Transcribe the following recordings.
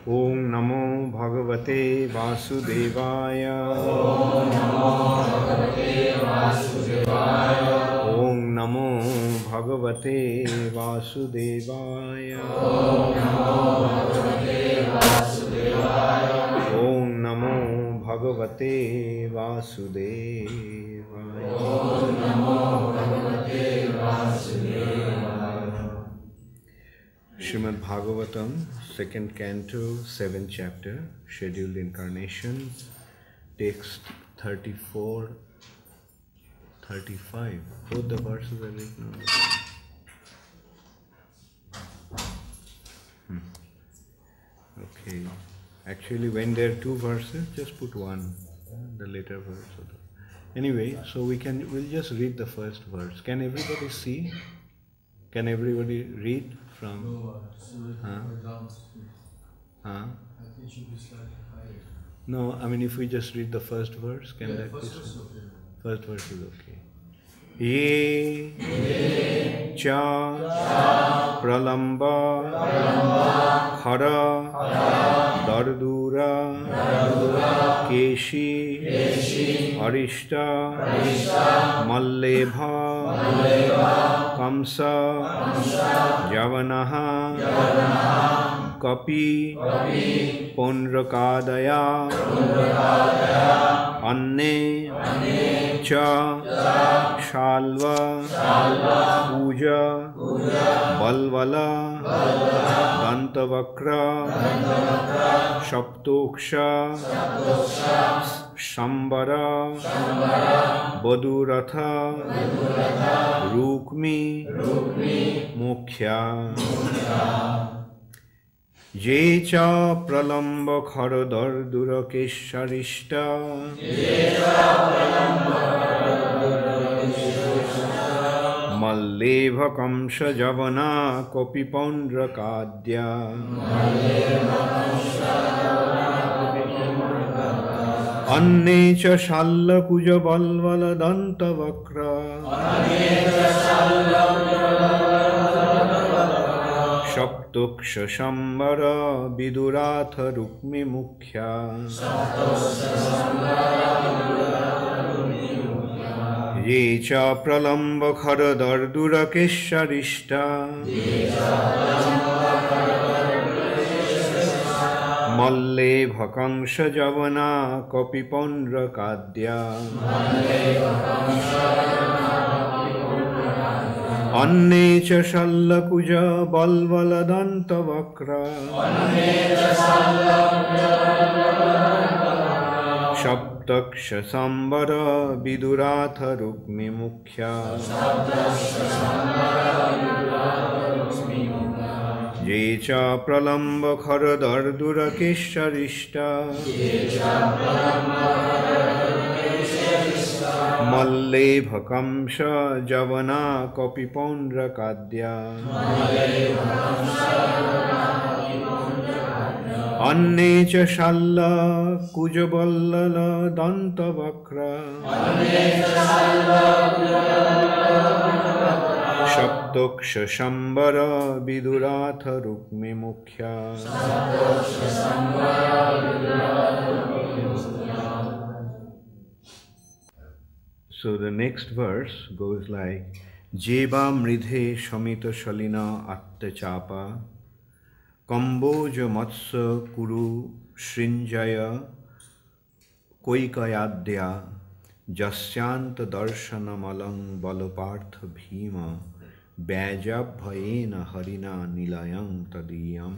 Om Namo Bhagavate Vasudevaya. Om Namo Bhagavate Vasudevaya. Om Namo Bhagavate Vasudevaya. Srimad Bhagavatam, 2nd Canto, 7th Chapter, Scheduled Incarnations, text 34, 35. Both the verses are written on the page. Okay. Actually, when there are two verses, just put one, the later verse. Anyway, so we'll just read the first verse. Can everybody see? Can everybody read from? I think it should be slightly higher. No, I mean if we just read the first verse, can that be? First verse is okay. Ye cha pralamba-khara-dardura-keśy-ariṣṭa mallebha-kaṁsa-yavanāḥ kapi-pauṇḍrakādyāḥ anye cha śālva-kuja-balvala-dantavakra saptokṣa-śambara-vidūratha-rukmi-mukhyāḥ ye cha pralamba-khara-dardura-keśy-ariṣṭa mallebha-kaṁsa-yavanāḥ kapi-pauṇḍrakādyāḥ anye cha śālva-kuja-balvala-dantavakra saptokṣa-śambara-vidūratha-rukmi-mukhyāḥ ye cha pralamba-khara-dardura-keśy-ariṣṭa mallebha-kaṁsa-yavanāḥ kapi-pauṇḍrakādyāḥ anye cha śālva-kuja-balvala-dantavakra saptokṣa-śambara-vidūratha-rukmi-mukhyāḥ ye cha pralamba-khara-dardura-keśy-ariṣṭa mallebha-kaṁsa-yavanāḥ kapi-pauṇḍrakādyāḥ anye cha śālva-kuja-balvala-dantavakra saptokṣa-śambara-vidūratha-rukmi-mukhyāḥ. So the next verse goes like Jeva mṛdhe samiti-śālina ātta-cāpāḥ kāmboja-matsya-kuru-sṛñjaya-kaikayādyāḥ yāsyanty adarśanam alaṁ bala-pārtha-bhīma vyāja-āhvayena hariṇā nilayaṁ tadīyam.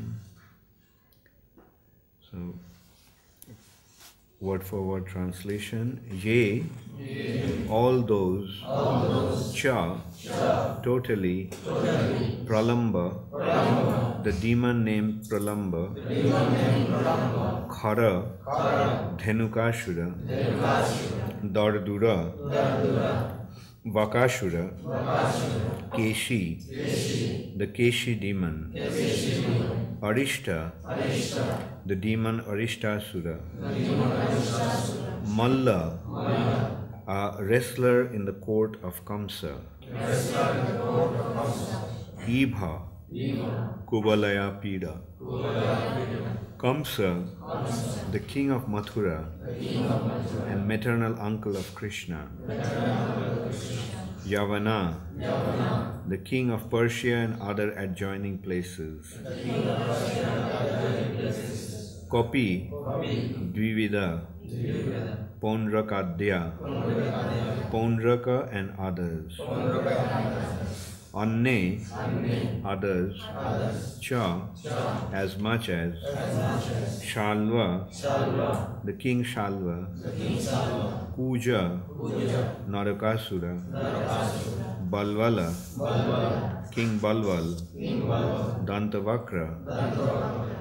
So, word for word translation. Ye, all those, cha, totally, pralamba, the demon named Pralamba, khara, Dhenukāsura, Dardura, Bakasura, Keśy, the Keśy demon, Ariṣṭa, the demon Ariṣṭasura, Malla, a wrestler in the court of Kamsa, Ibha, Kubalaya-pīḍa. Kamsa, the king of Mathura and maternal uncle of Krishna. Yavana, the king of Persia and other adjoining places. Kapi-pauṇḍraka-ādyāḥ, pauṇḍraka-ādyāḥ, pauṇḍraka and others. Anye, others. Cha, as much as. Śālva, the king Śālva. Kuja, Narakasura. Balvala, King Balval. Dantavakra,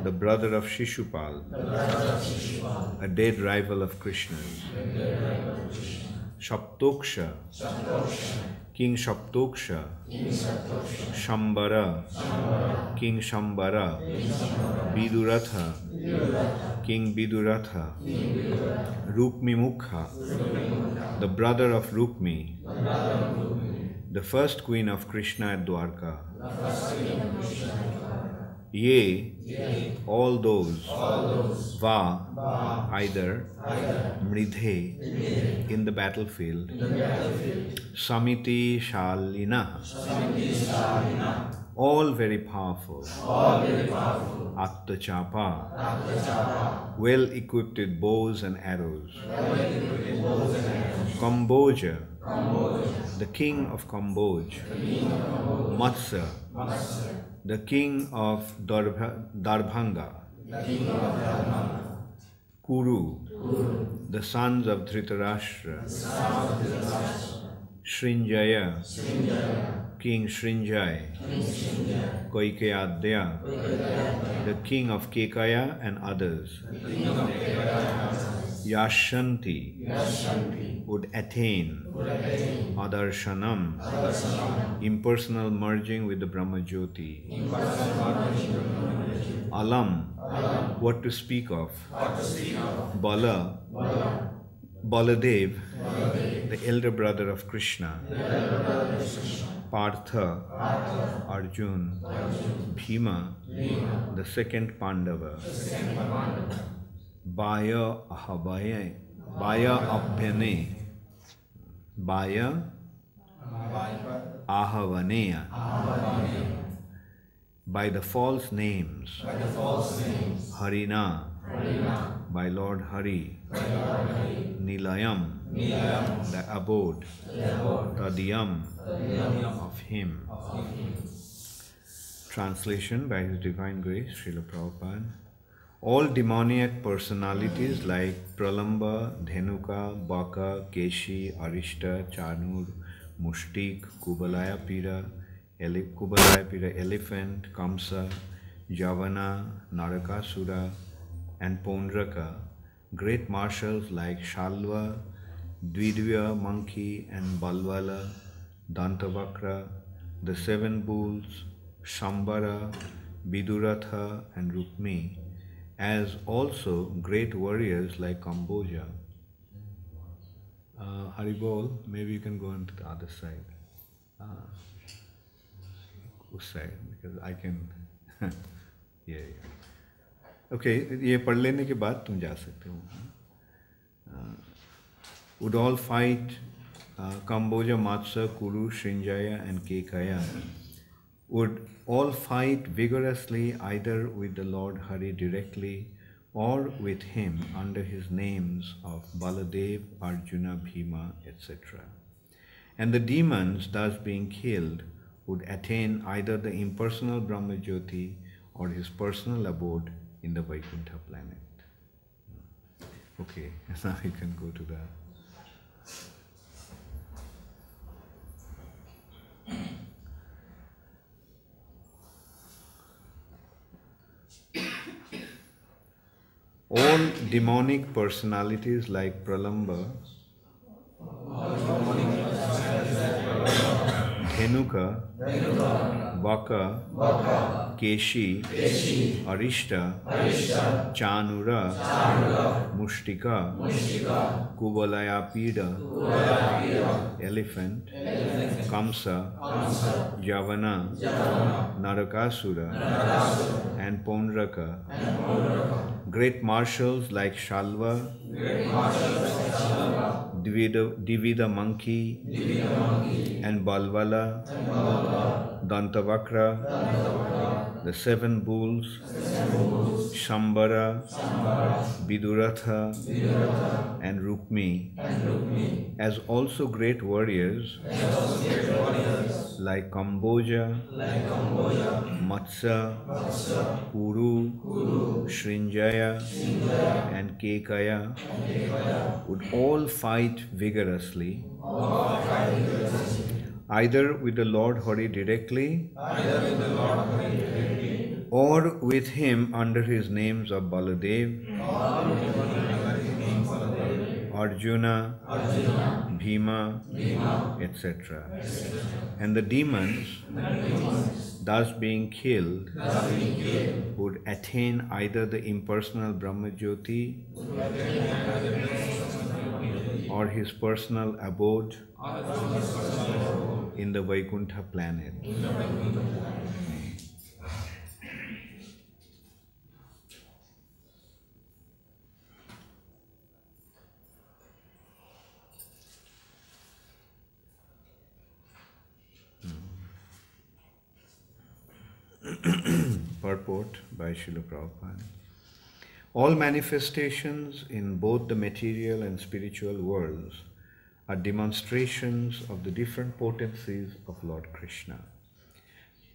the brother of Shishupal, a dead rival of Krishna's. Saptokṣa, King Saptokṣa. Śambara, King Śambara. Vidūratha, King Vidūratha. Rukmi-mukhyāḥ, the brother of Rukmi, the first queen of Krishna at Dwarka. Ye, all those. Va, either. Mṛdhe, in the battlefield. Samiti-śālinaḥ, all very powerful. Ātta-cāpāḥ, well equipped with bows and arrows. Kāmboja, the king of Kāmboja. Matsya, the king of Dvarbhaṅga. Kuru, the sons of Dhritarashtra. Sṛñjaya, King Sṛñjaya. Kaikaya-ādyāḥ, the king of Kekaya and others. Yāsyanty, would attain. Adarśanam, impersonal merging with the Brahma Jyoti. Alaṁ, what to speak of. Baladev, the elder brother of Krishna. Partha, Arjun. Bhīma, the second Pandava. Vyāja-āhvayena, vyāja-āhvayena, by the false names. hariṇā, by Lord Hari. Nilayaṁ, the abode. Tadīyam, of him. Translation by His Divine Grace, Srila Prabhupada. All demoniac personalities like pralamba, dhenuka, baka, keśi-ariṣṭa, chanur, mushtik, kubalaya-pīḍa, elephant, kamsa, Yavana, Narakasura, and pauṇḍraka, great marshals like śālva, Dvidya monkey and Balvala-dantavakra, the seven bulls, Śambara, Vidūratha and Rukmi, as also great warriors like Kāmboja. Haribol, maybe you can go on to the other side. Which side? Because I can. Yeah. Okay, ये पढ़ लेने के बाद तुम जा सकते हो. Would all fight Kāmboja-matsya-kuru-sṛñjaya and Kekaya. Would all fight vigorously either with the Lord Hari directly or with him under his names of Baladev, Arjuna, Bhīma, etc. And the demons thus being killed would attain either the impersonal Brahma Jyoti or his personal abode in the Vaikuntha planet. Okay, now you can go to the... All demonic personalities like pralamba, Dhenuka, Vaka, Keśy-ariṣṭa, Chanura, Mushtika, Kuvalayapida, elephant, Kamsa-yavanāḥ, Narakasura, and pauṇḍraka. Great marshals like Śālva, Divida monkey, and Balvala-dantavakra, the 7 bulls, śāmbara-vidūratha, and Rukmi, as also great warriors like Kāmboja, Matsya-kuru-sṛñjaya, and Kekaya, would all fight vigorously, either with the Lord Hari directly, or with him under his names of Baladev, Arjuna, Bhima, etc. And the demons, thus being killed, would attain either the impersonal Brahma-jyoti or his personal abode in the Vaikuntha planet. Purport by Srila Prabhupada. All manifestations in both the material and spiritual worlds are demonstrations of the different potencies of Lord Krishna.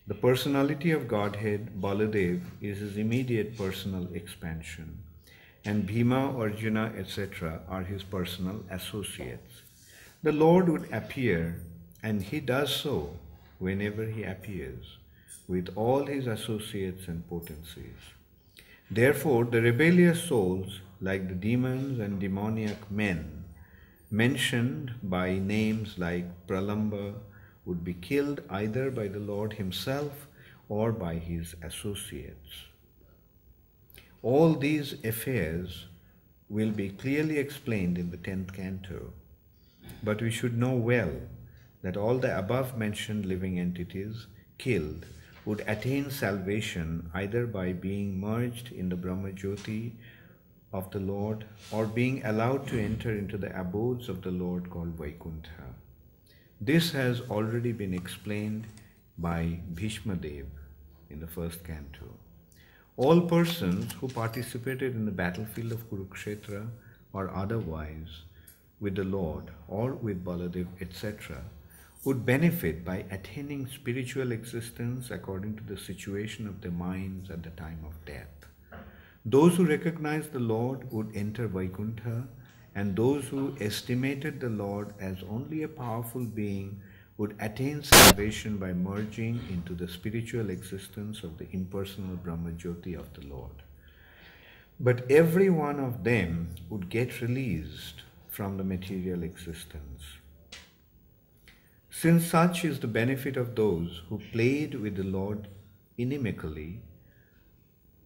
The personality of Godhead, Baladev, is his immediate personal expansion, and Bhima, Arjuna, etc. are his personal associates. The Lord would appear, and he does so whenever he appears, with all his associates and potencies. Therefore, the rebellious souls, like the demons and demoniac men, mentioned by names like Pralamba, would be killed either by the Lord himself or by his associates. All these affairs will be clearly explained in the 10th canto, but we should know well that all the above-mentioned living entities killed would attain salvation either by being merged in the Brahma-jyoti of the Lord or being allowed to enter into the abodes of the Lord called Vaikuntha. This has already been explained by Bhishma Dev in the 1st canto. All persons who participated in the battlefield of Kurukshetra or otherwise with the Lord or with Baladev, etc., would benefit by attaining spiritual existence according to the situation of their minds at the time of death. Those who recognized the Lord would enter Vaikuntha, and those who estimated the Lord as only a powerful being would attain salvation by merging into the spiritual existence of the impersonal Brahma-jyoti of the Lord. But every one of them would get released from the material existence. Since such is the benefit of those who played with the Lord inimically,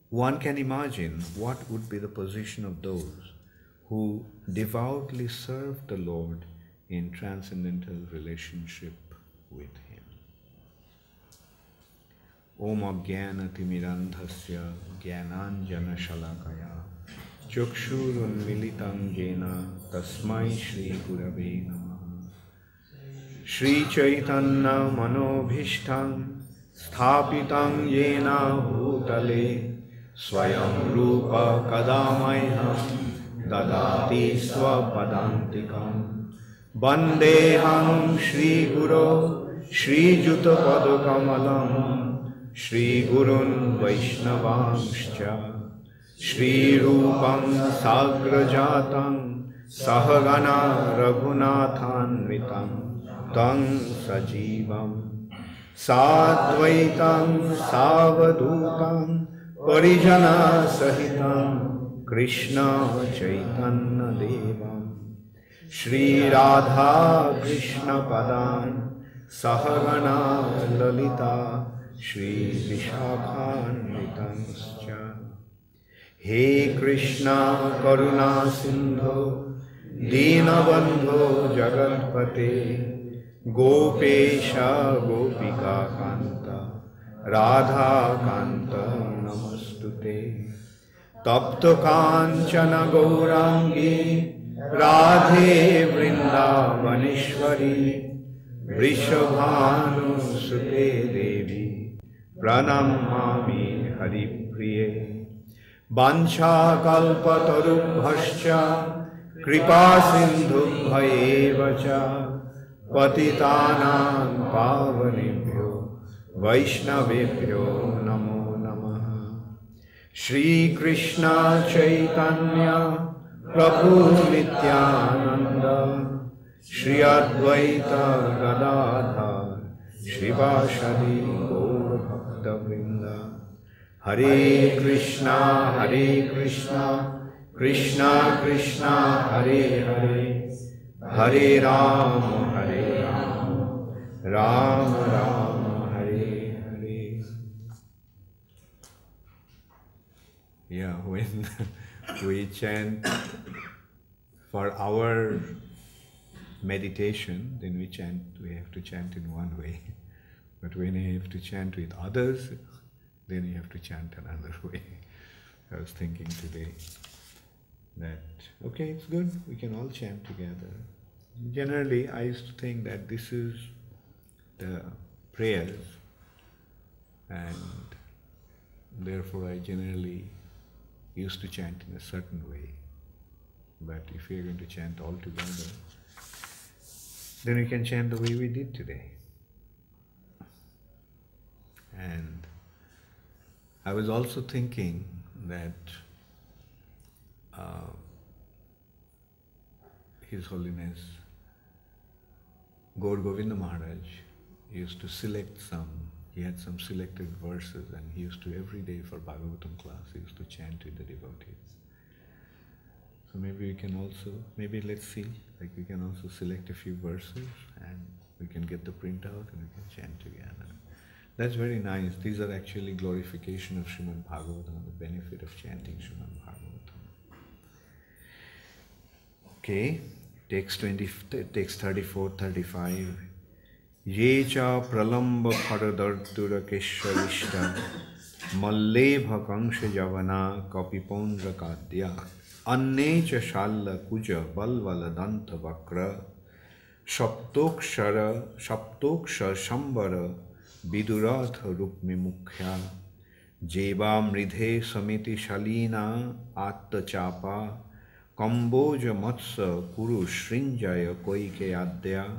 one can imagine what would be the position of those who devoutly served the Lord in transcendental relationship with him. Om ajnana-timirandhasya jnananjana shalakaya chakshurunmilitam jena tasmai Shri Gurave Namaha. Shri Chaitanya Manobhishtam Sthapitam Yena Bhutale Swayam Rupa Kadamaiham Dadati Swapadantikam Bandeham Shri Guru Shri Juta Padakamalam Shri Gurun Vaishnavanscha Shri Rupam Sagrajatam Sahagana Raghunathanvitam Tang Sajivam Sadvaitam Savadutam Parijana Sahitam Krishna Chaitanya Devam Shri Radha Krishna Padan Sahagana lalita Shri Vishakhanvitamscha. He Krishna Karuna Sindhu Dīnabandho Jagatpate Gopesha Gopika Kanta Radha Kanta Namastute. Tapta Kanchana Gaurangi Radhe Vrindavaneshwari Vrishabhanu Sute Devi Pranamami Haripriye. Vancha kalpatarubhascha kripa sindhubhayeva cha patitanam pavanebhyo vaishnavebhyo namo namaha. Shri Krishna Chaitanya Prabhu Nityananda Shri Advaita Gadadhar Shivashadi Gaur Bhakta Vrinda. Hare Krishna Krishna Krishna Hare Hare Hare Rama Rama Rama Hare Hare. Yeah, when we chant for our meditation, then we have to chant in one way. But when you have to chant with others, then you have to chant another way. I was thinking today that, okay, it's good, we can all chant together. Generally, I used to think that this is the prayers, and therefore I generally used to chant in a certain way. But if we are going to chant all together, then we can chant the way we did today. And I was also thinking that His Holiness Gaur Govinda Maharaj used to select he had some selected verses, and he used to every day for Bhagavatam class, he used to chant with the devotees. So maybe we can also, let's see, like we can also select a few verses and we can get the printout and we can chant together. That's very nice. These are actually glorification of Srimad Bhagavatam, the benefit of chanting Srimad Bhagavatam. Okay, text 34-35. Ye cha pralamba-khara-dardura-keśy-ariṣṭa mallebha-kaṁsa-yavanāḥ kapi-pauṇḍrakādyāḥ anye cha śālva-kuja-balvala-dantavakra saptokṣa-śambara-vidūratha-rukmi-mukhyāḥ mṛdhe samiti-śālina ātta-cāpāḥ kāmboja-matsya-kuru-sṛñjaya-kaikayādyāḥ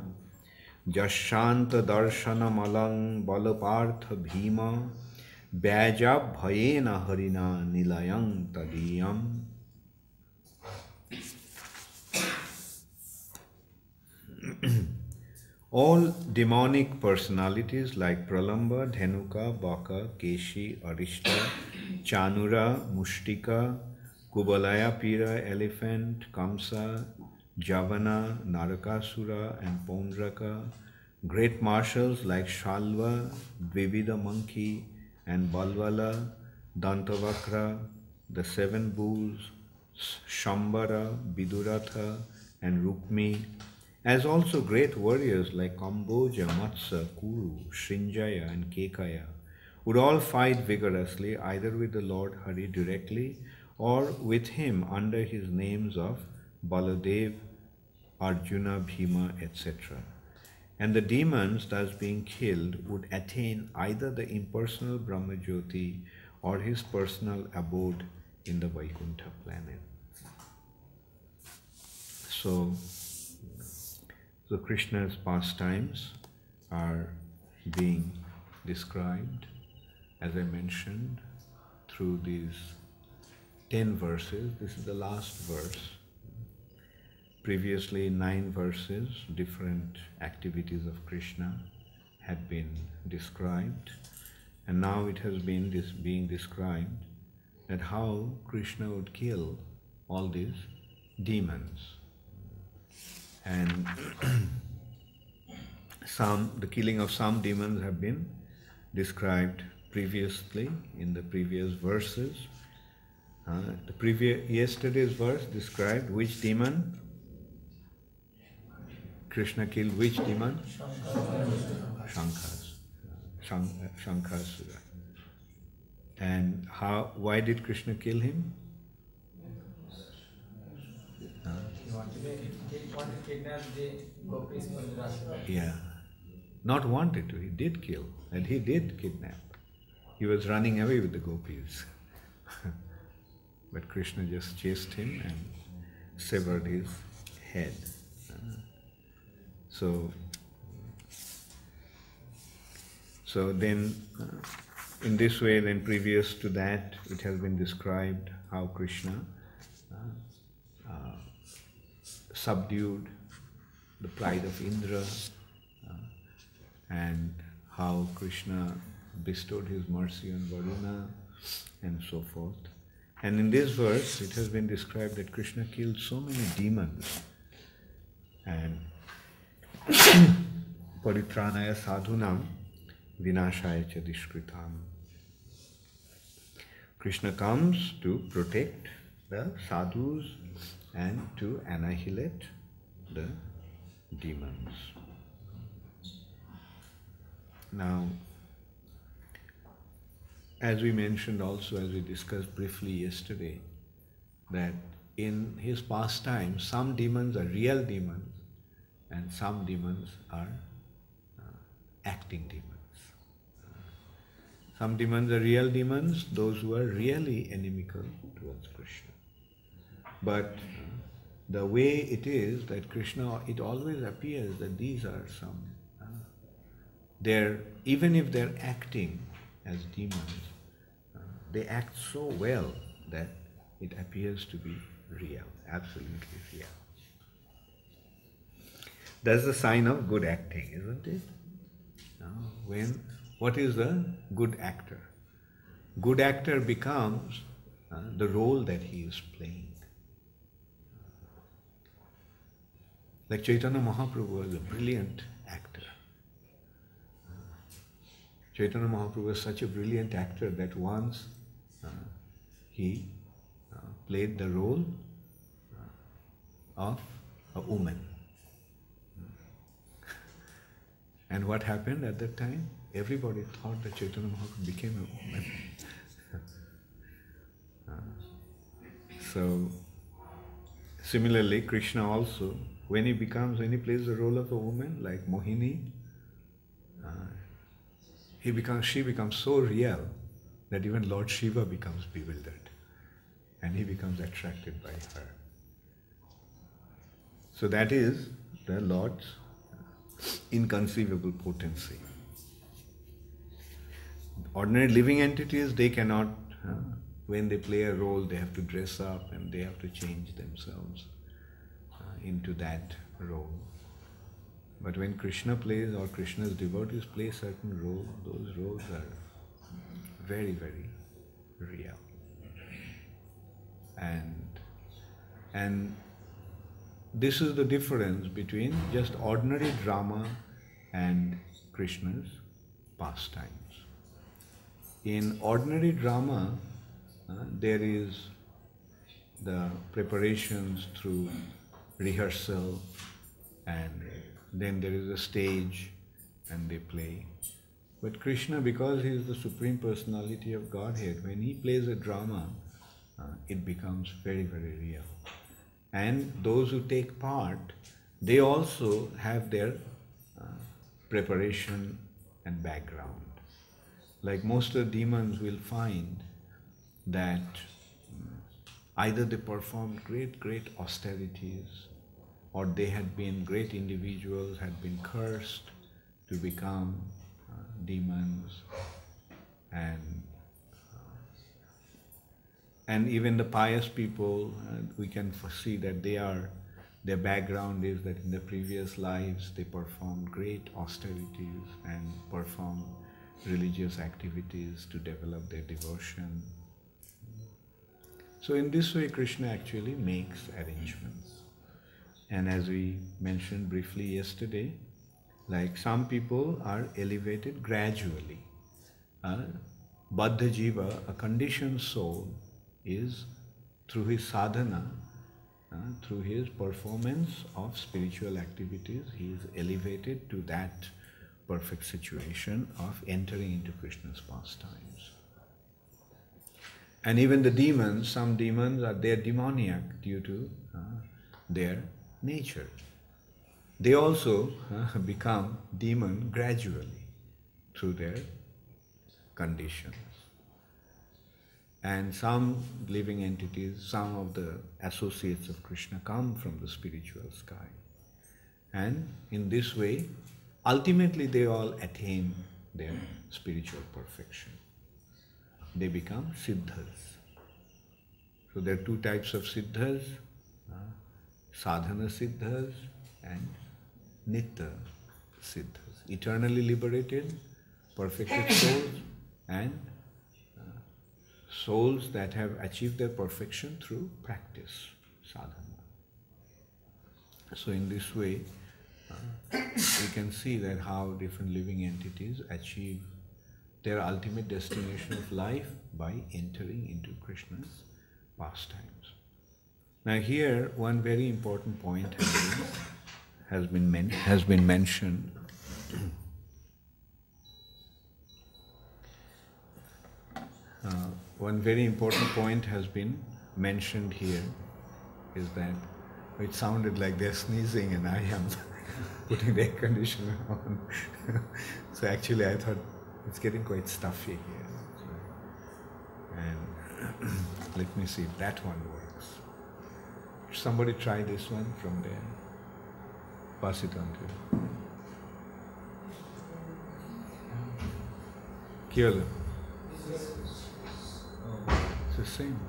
yāsyanty adarśanam alaṁ bala-pārtha-bhīma vyājā-āhvayena hariṇā nilayaṁ tadīyam. All demonic personalities like Pralamba, Dhenuka, Baka, Keśy-ariṣṭa, Chanura, Mushtika, Kubalaya-pira, elephant, Kamsa, Javana, Narakasura, and Paundraka, great marshals like Shalva, Dvividha monkey, and Balvala-dantavakra, the 7 bulls, Śāmbara-vidūratha, and Rukmi, as also great warriors like Kāmboja-matsya-kuru-sṛñjaya, and Kekaya, would all fight vigorously either with the Lord Hari directly or with him under his names of Baladev, Arjuna, Bhima, etc. And the demons thus being killed would attain either the impersonal Brahma-jyoti or his personal abode in the Vaikuntha planet. So Krishna's pastimes are being described, as I mentioned, through these 10 verses. This is the last verse. Previously 9 verses, different activities of Krishna had been described, and now it has been being described that how Krishna would kill all these demons. And the killing of some demons have been described previously in the previous verses. Yesterday's verse described which demon? Krishna killed which demon? Shankasura. And why did Krishna kill him? He wanted to kidnap the gopis for the Rasa. Yeah. Not wanted to, he did kill, and he did kidnap. He was running away with the gopis. But Krishna just chased him and severed his head. So then, in this way, then previous to that, it has been described how Krishna subdued the pride of Indra, and how Krishna bestowed his mercy on Varuna, and so forth. And in this verse, it has been described that Krishna killed so many demons. And paritranaya sadhunam vinashaya cha dishkritam. Krishna comes to protect the sadhus and to annihilate the demons. Now, as we mentioned also, as we discussed briefly yesterday, that in his pastime, some demons are real demons and some demons are acting demons. Some demons are real demons, those who are really inimical towards Krishna. But the way it is that Krishna, it always appears that these are some, even if they're acting as demons, they act so well that it appears to be real, absolutely real. That's the sign of good acting, isn't it? What is a good actor? Good actor becomes the role that he is playing. Like Chaitanya Mahaprabhu was a brilliant actor. Chaitanya Mahaprabhu was such a brilliant actor that once he played the role of a woman. And what happened at that time? Everybody thought that Chaitanya Mahaprabhu became a woman. So, similarly, Krishna also, when he plays the role of a woman, like Mohini, she becomes so real that even Lord Shiva becomes bewildered and he becomes attracted by her. So that is the Lord's inconceivable potency. Ordinary living entities, they cannot, when they play a role, they have to dress up and they have to change themselves into that role. But when Krishna plays or Krishna's devotees play certain roles, those roles are very, very real. And this is the difference between just ordinary drama and Krishna's pastimes. In ordinary drama, there is the preparations through rehearsal, and then there is a stage and they play. But Krishna, because he is the Supreme Personality of Godhead, when he plays a drama, it becomes very, very real. And those who take part, they also have their preparation and background. Like most of the demons will find that either they performed great austerities, or they had been great individuals, had been cursed to become demons, and even the pious people, we can see that their background is that in the previous lives they performed great austerities and performed religious activities to develop their devotion. So in this way, Krishna actually makes arrangements. And as we mentioned briefly yesterday, Like some people are elevated gradually. Baddha jiva, a conditioned soul, is through his sadhana, through his performance of spiritual activities, he is elevated to that perfect situation of entering into Krishna's pastimes. And even the demons, some demons they are demoniac due to their nature. They also become demon gradually through their conditions. And some living entities, some of the associates of Krishna come from the spiritual sky. And in this way, ultimately they all attain their spiritual perfection. They become siddhas. So there are two types of siddhas, sadhana siddhas and nitya siddhas. Eternally liberated, perfected souls, and souls that have achieved their perfection through practice, sadhana. So in this way, we can see that how different living entities achieve their ultimate destination of life by entering into Krishna's pastimes. Now here, one very important point has been mentioned. One very important point has been mentioned here is that it sounded like they're sneezing and I am putting the air conditioner on. So actually I thought it's getting quite stuffy here. And let me see if that one works. Somebody try this one from there. Pass it on to you. Kyola. It's the same.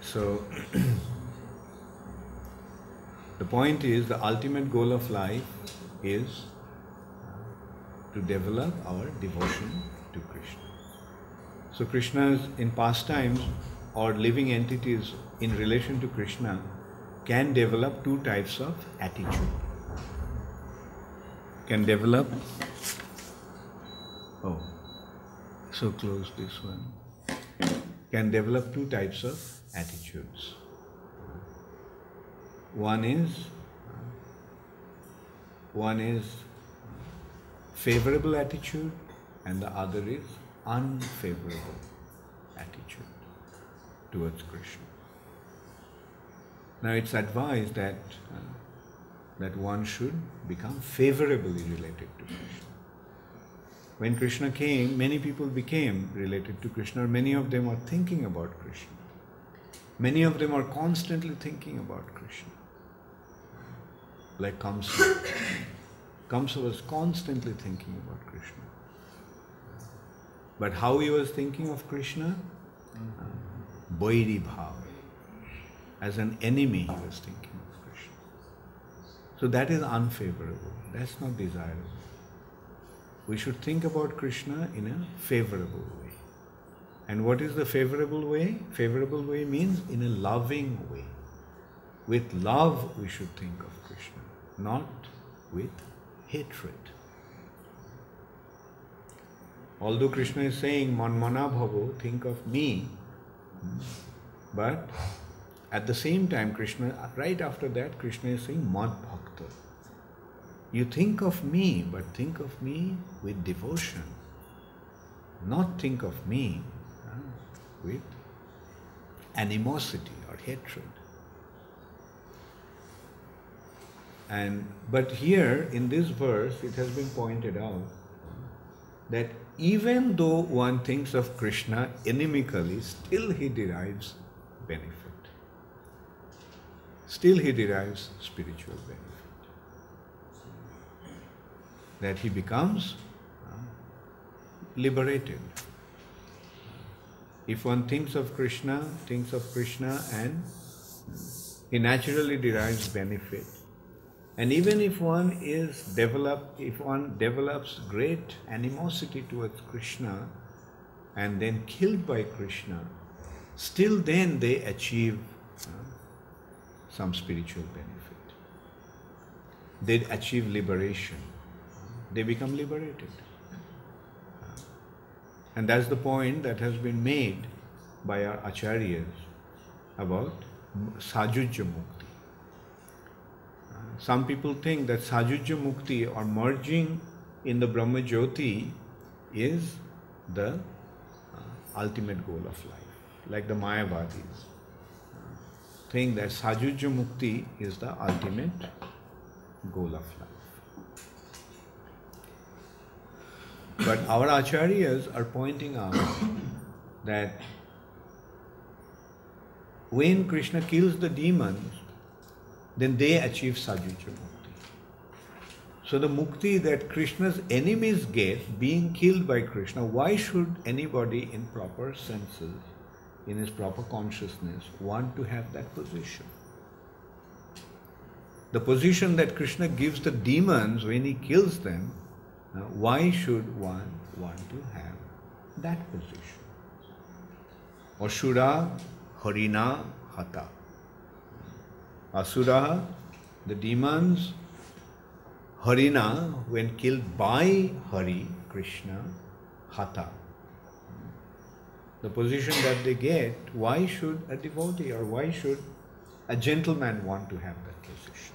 So, the point is, the ultimate goal of life is to develop our devotion to Krishna. So Krishna's in pastimes or living entities in relation to Krishna can develop two types of attitude. Can develop, oh, so close this one, can develop two types of attitudes. One is favorable attitude and the other is unfavorable attitude towards Krishna. Now it's advised that one should become favorably related to Krishna. When Krishna came, many people became related to Krishna. Many of them are thinking about Krishna. Many of them are constantly thinking about Krishna. Like Kamsa. Kamsa was constantly thinking about Krishna. But how he was thinking of Krishna? Vairi bhav. As an enemy he was thinking of Krishna. So that is unfavorable. That's not desirable. We should think about Krishna in a favorable way. And what is the favorable way? Favorable way means in a loving way. With love we should think of Krishna, not with hatred. Although Krishna is saying, Manmana bhavo, think of me, but at the same time, Krishna, right after that, Krishna is saying, Mad Bhakta. You think of me, but think of me with devotion. Not think of me with animosity or hatred. But here, in this verse, it has been pointed out that even though one thinks of Krishna inimically, still he derives benefit. Still he derives spiritual benefit. That he becomes liberated. If one thinks of Krishna and he naturally derives benefit. And even if one develops great animosity towards Krishna and then killed by Krishna, still then they achieve some spiritual benefit. They achieve liberation. They become liberated. And that's the point that has been made by our acharyas about sajujya mukti. Some people think that sajujya mukti or merging in the Brahma Jyoti is the ultimate goal of life. Like the Mayavadis think that sajujya mukti is the ultimate goal of life. But our acharyas are pointing out that when Krishna kills the demons, then they achieve sajujya mukti. So the mukti that Krishna's enemies get, being killed by Krishna, why should anybody in proper senses, in his proper consciousness, want to have that position? The position that Krishna gives the demons when he kills them, why should one want to have that position? Asura hariṇā hata. Asura, the demons, hariṇā, when killed by Hari, Krishna, hata. The position that they get, why should a devotee or why should a gentleman want to have that position?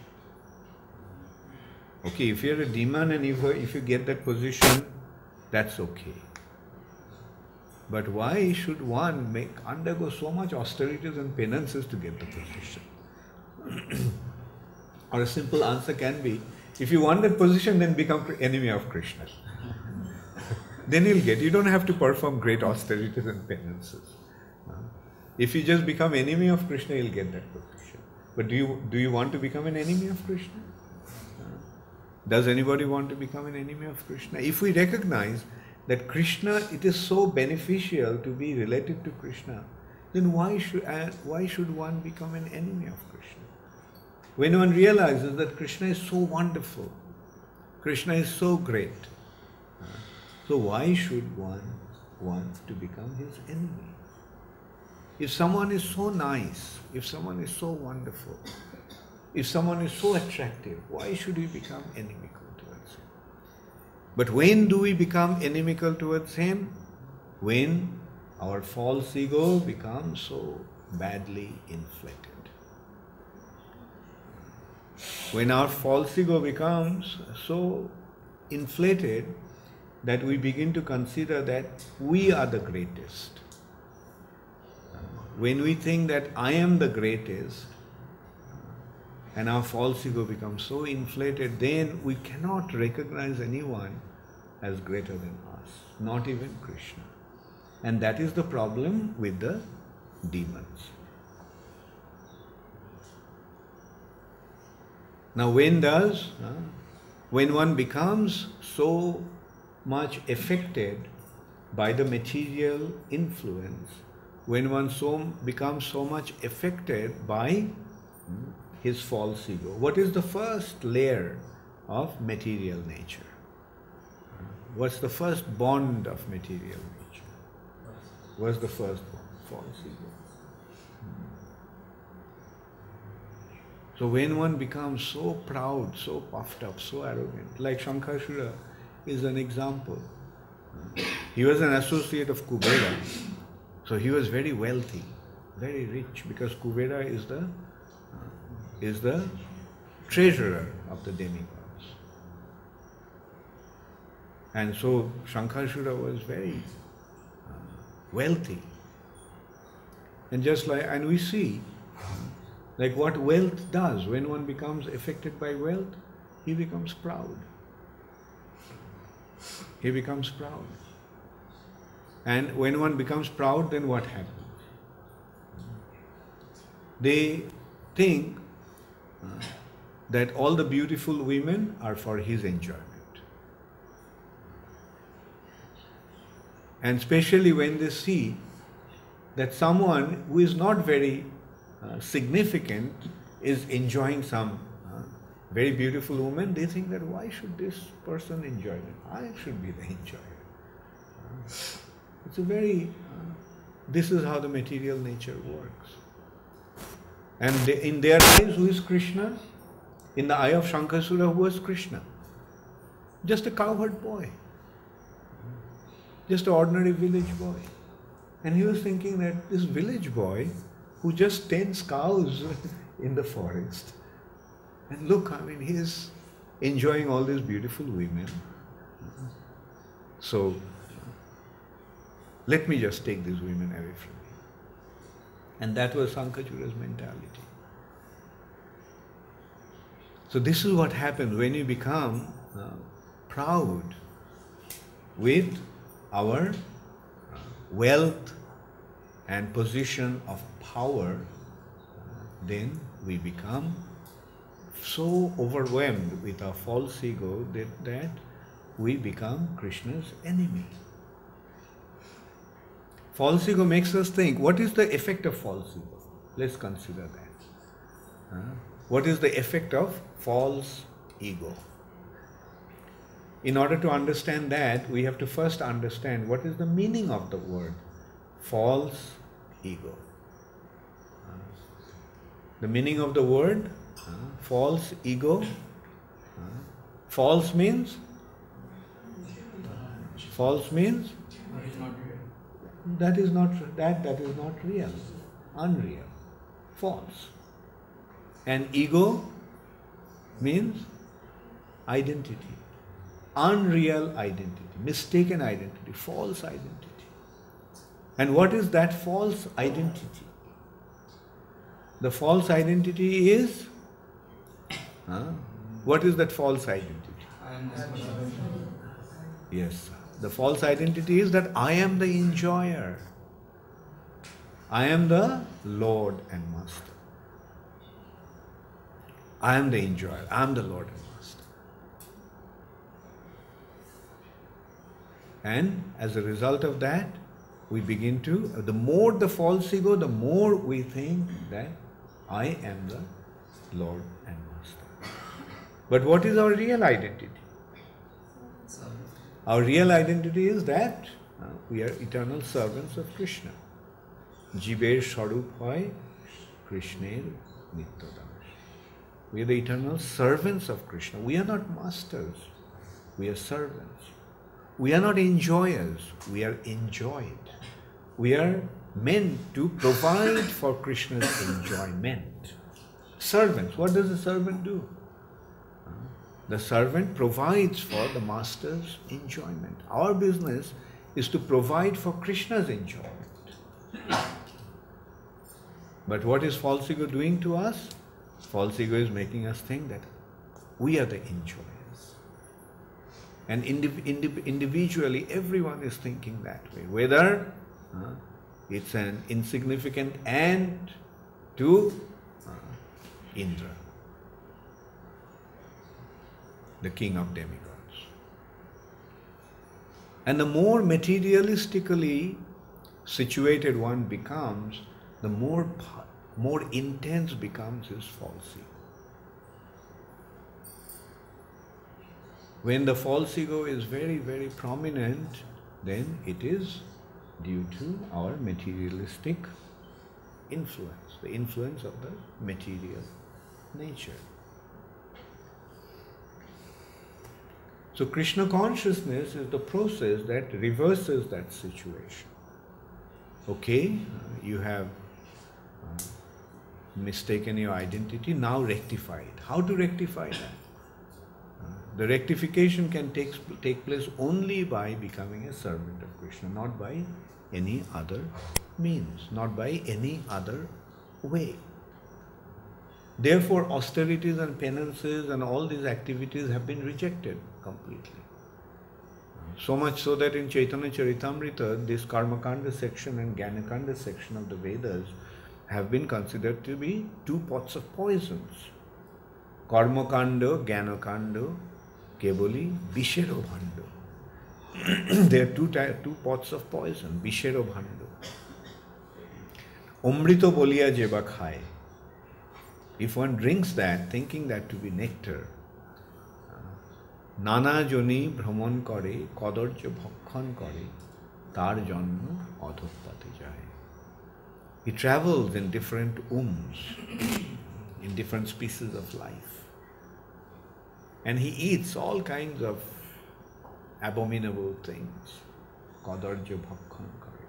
Okay, if you're a demon and if you get that position, that's okay. But why should one undergo so much austerities and penances to get the position? Or a simple answer can be, if you want that position, then become enemy of Krishna. Then you'll get. You don't have to perform great austerities and penances. If you just become enemy of Krishna, you'll get that position. But do you want to become an enemy of Krishna? Does anybody want to become an enemy of Krishna? If we recognize that Krishna, it is so beneficial to be related to Krishna, then why should one become an enemy of Krishna? When one realizes that Krishna is so wonderful, Krishna is so great, so why should one want to become his enemy? If someone is so nice, if someone is so wonderful, if someone is so attractive, why should we become inimical towards him? But when do we become inimical towards him? When our false ego becomes so badly inflated. When our false ego becomes so inflated that we begin to consider that we are the greatest. When we think that I am the greatest, and our false ego becomes so inflated, then we cannot recognize anyone as greater than us, not even Krishna. And that is the problem with the demons. Now when one becomes so much affected by the material influence, when one becomes so much affected by his false ego. What is the first layer of material nature? What's the first bond of material nature? What's the first one? False ego. So when one becomes so proud, so puffed up, so arrogant, like Shankashura is an example. He was an associate of Kubera, so he was very wealthy, very rich, because Kubera is the treasurer of the demigods. And so Shankashura was very wealthy. And we see like what wealth does. When one becomes affected by wealth, he becomes proud. He becomes proud. And when one becomes proud, then what happens? They think that all the beautiful women are for his enjoyment. And especially when they see that someone who is not very significant is enjoying some very beautiful woman, they think that why should this person enjoy it? I should be the enjoyer. It's a very, this is how the material nature works. And in their eyes, who is Krishna? In the eye of Shankasura, who was Krishna? Just a cowherd boy. Just an ordinary village boy. And he was thinking that this village boy who just tends cows in the forest, and look, I mean, he is enjoying all these beautiful women. So, let me just take these women away from me. And that was Sankachura's mentality. So this is what happens when you become proud with our wealth and position of power, then we become so overwhelmed with our false ego that we become Krishna's enemy. False ego makes us think, what is the effect of false ego? Let's consider that. What is the effect of false ego? In order to understand that, we have to first understand what is the meaning of the word false ego. The meaning of the word false ego. False means? False means? That is not real. Unreal. False. And ego means identity. Unreal identity, mistaken identity, false identity. And what is that false identity? The false identity is, what is that false identity? Yes, the false identity is that I am the enjoyer. I am the Lord and Master. I am the enjoyer. I am the Lord and Master. And as a result of that, we begin to, the more the false ego, the more we think that I am the Lord and Master. But what is our real identity? Our real identity is that we are eternal servants of Krishna. Jiber Sharup hoy Krishner Nitya. We are the eternal servants of Krishna. We are not masters. We are servants. We are not enjoyers. We are enjoyed. We are meant to provide for Krishna's enjoyment. Servants. What does a servant do? The servant provides for the master's enjoyment. Our business is to provide for Krishna's enjoyment. But what is false ego doing to us? False ego is making us think that we are the enjoyers. And individually, everyone is thinking that way. Whether it's an insignificant ant to Indra, the king of demigods. And the more materialistically situated one becomes, the more intense becomes his false ego. When the false ego is very, very prominent, then it is due to our materialistic influence, the influence of the material nature. So Krishna consciousness is the process that reverses that situation. Okay, you have mistaken your identity, now rectify it. How to rectify that? The rectification can take place only by becoming a servant of Krishna, not by any other means, not by any other way. Therefore, austerities and penances and all these activities have been rejected completely. So much so that in Chaitanya Charitamrita, this Karmakanda section and Jnanakanda section of the Vedas have been considered to be two pots of poisons. Karmakanda, Jnanakanda, Keboli, Bishero Bhando. They are two pots of poison, Bishero Bhando. Omrito Bolia Jeba Khai. If one drinks that, thinking that to be nectar, Nana Joni Brahman Kare, Kadarja Bhakkhan Kare, Tar Janma Adhoppate Jaye. He travels in different wombs, in different species of life. And he eats all kinds of abominable things. Kadarja bhakkhan kare.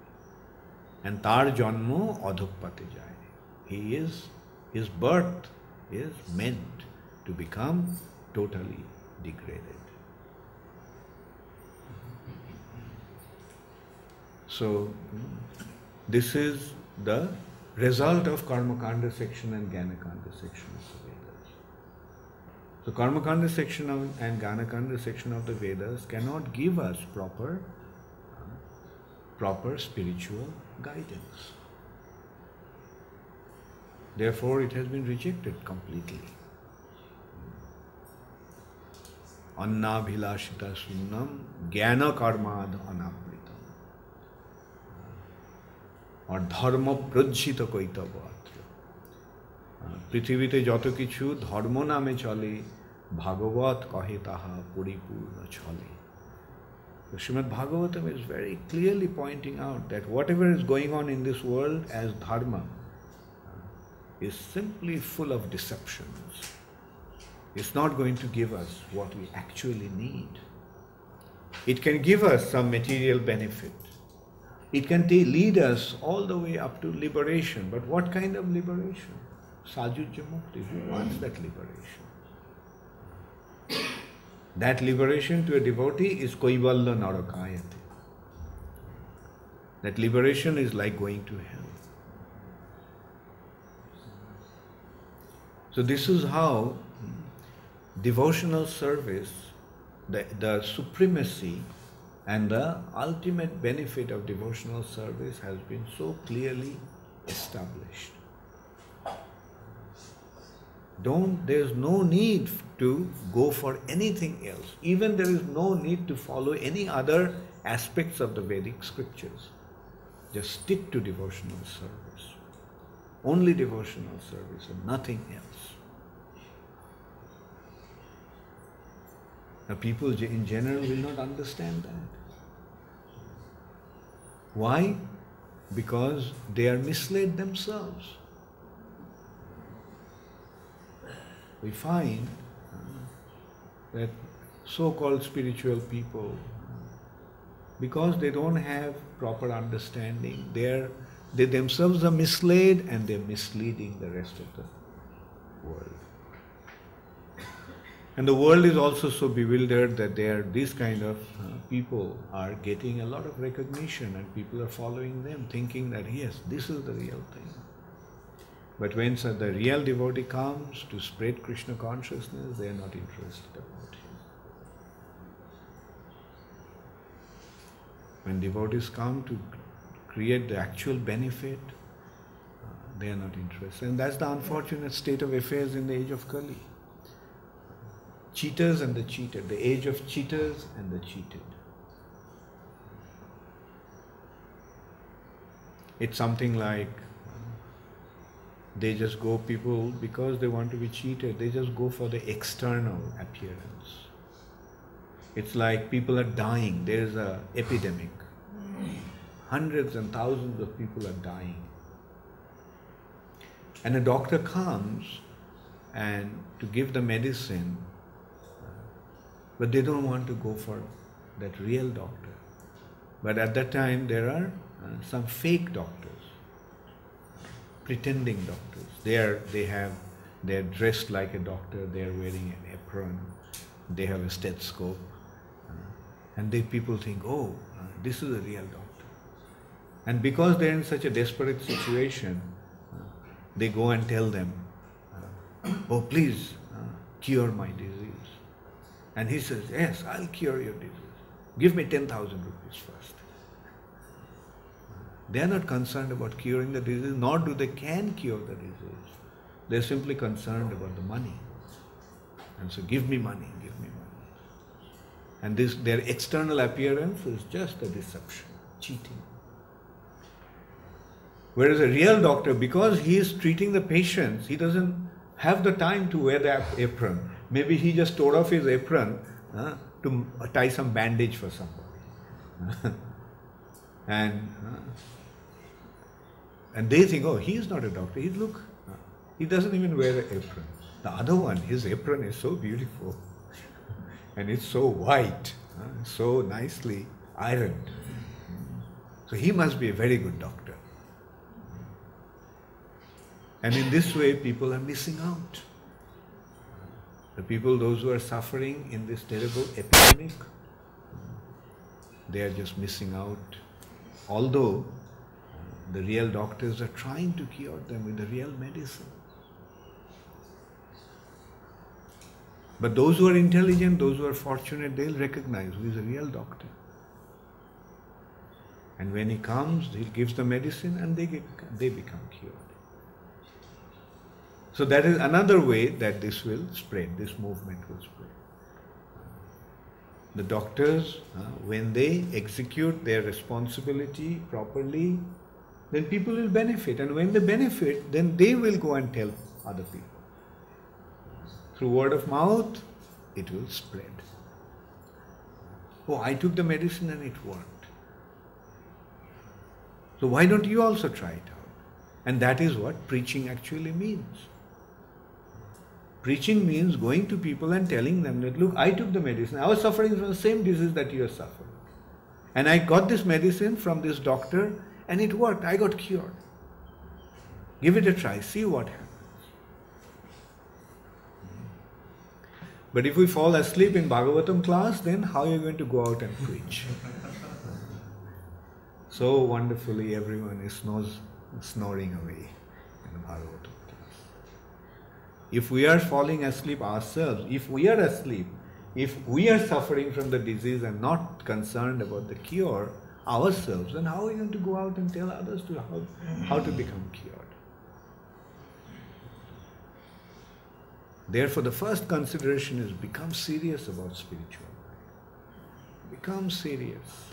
And tar janmo adhokpate jai. His birth is meant to become totally degraded. So, this is the result of Karmakanda section and Gyanakanda section of the Vedas. So, Karmakanda section and Gyanakanda section of the Vedas cannot give us proper spiritual guidance. Therefore, it has been rejected completely. Anna bhilashita sunnam jnana karmad anapritam or dharma prajjhita kaitavatra. Prithivite joto kichu dharma name chale bhagavat kahe taha puripurna chale. The Srimad Bhagavatam is very clearly pointing out that whatever is going on in this world as dharma is simply full of deceptions. It's not going to give us what we actually need. It can give us some material benefit. It can lead us all the way up to liberation. But what kind of liberation? Sajujya mukti. Who wants that liberation? That liberation to a devotee is koivalla narakayate. That liberation is like going to hell. So this is how devotional service, the supremacy and the ultimate benefit of devotional service has been so clearly established. There's no need to go for anything else. Even there is no need to follow any other aspects of the Vedic scriptures. Just stick to devotional service. Only devotional service and nothing else. Now people in general will not understand that. Why? Because they are misled themselves. We find that so-called spiritual people, because they don't have proper understanding, they themselves are misled and they're misleading the rest of the world. And the world is also so bewildered that these kind of people are getting a lot of recognition and people are following them, thinking that yes, this is the real thing. But when the real devotee comes to spread Krishna consciousness, they are not interested about him. When devotees come to create the actual benefit, they are not interested. And that's the unfortunate state of affairs in the age of Kali. Cheaters and the cheated, the age of cheaters and the cheated. It's something like they just go, people, because they want to be cheated, they just go for the external appearance. It's like people are dying, there is an epidemic. Hundreds and thousands of people are dying. And a doctor comes and to give the medicine, but they don't want to go for that real doctor. But at that time there are some fake doctors, pretending doctors. They're dressed like a doctor, they're wearing an apron, they have a stethoscope, and people think, oh, this is a real doctor. And because they're in such a desperate situation, they go and tell them, oh, please cure my disease. And he says, yes, I'll cure your disease. Give me 10,000 rupees first. They are not concerned about curing the disease, nor do they can cure the disease. They are simply concerned about the money. And so give me money, give me money. And their external appearance is just a deception, cheating. Whereas a real doctor, because he is treating the patients, he doesn't have the time to wear the apron. Maybe he just tore off his apron to tie some bandage for somebody. And And they think, oh, he is not a doctor. He doesn't even wear an apron. The other one, his apron is so beautiful. And it's so white, so nicely ironed. So he must be a very good doctor. And in this way, people are missing out. The people, those who are suffering in this terrible epidemic, they are just missing out. Although the real doctors are trying to cure them with the real medicine. But those who are intelligent, those who are fortunate, they'll recognize who is a real doctor. And when he comes, he gives the medicine and they become cured. So that is another way that this will spread, this movement will spread. The doctors, when they execute their responsibility properly, then people will benefit. And when they benefit, then they will go and tell other people. Through word of mouth, it will spread. Oh, I took the medicine and it worked. So why don't you also try it out? And that is what preaching actually means. Preaching means going to people and telling them that, look, I took the medicine. I was suffering from the same disease that you are suffering. And I got this medicine from this doctor and it worked. I got cured. Give it a try. See what happens. But if we fall asleep in Bhagavatam class, then how are you going to go out and preach? So wonderfully everyone is snoring away in Bhagavatam. If we are falling asleep ourselves, if we are asleep, if we are suffering from the disease and not concerned about the cure ourselves, then how are we going to go out and tell others how to become cured? Therefore, the first consideration is become serious about spiritual life. Become serious.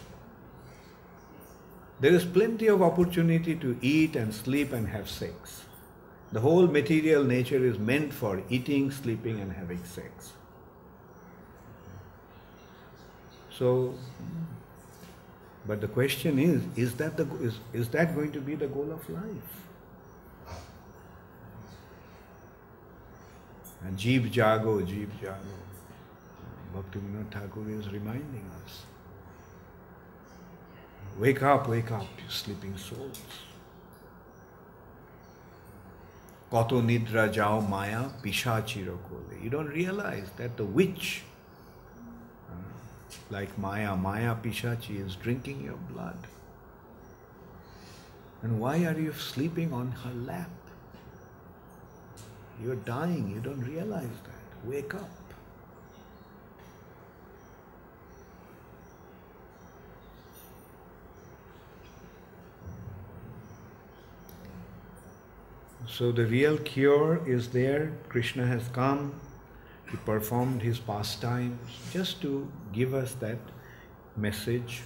There is plenty of opportunity to eat and sleep and have sex. The whole material nature is meant for eating, sleeping and having sex. So, but the question is that going to be the goal of life? And Jeev Jago, Jeev Jago. Bhaktivinoda Thakur is reminding us. Wake up, you sleeping souls. Kato nidra jao maya pishachiro kole. You don't realize that the witch, like Maya Pishachi, is drinking your blood. And why are you sleeping on her lap? You are dying, you don't realize that. Wake up. So the real cure is there. Krishna has come, he performed his pastimes just to give us that message.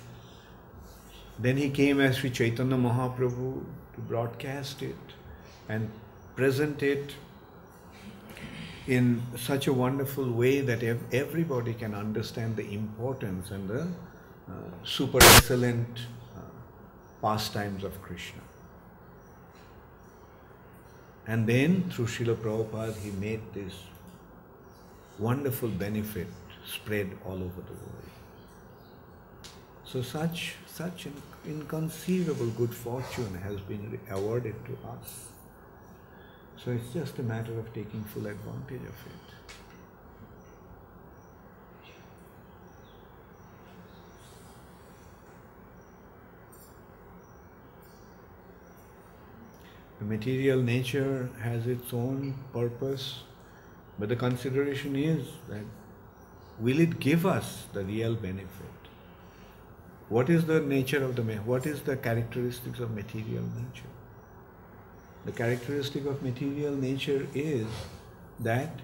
Then he came as Sri Chaitanya Mahaprabhu to broadcast it and present it in such a wonderful way that everybody can understand the importance and the super excellent pastimes of Krishna. And then through Srila Prabhupada he made this wonderful benefit spread all over the world. So such an inconceivable good fortune has been awarded to us. So it's just a matter of taking full advantage of it. The material nature has its own purpose, but the consideration is that will it give us the real benefit? What is the nature of what is the characteristics of material nature? The characteristic of material nature is that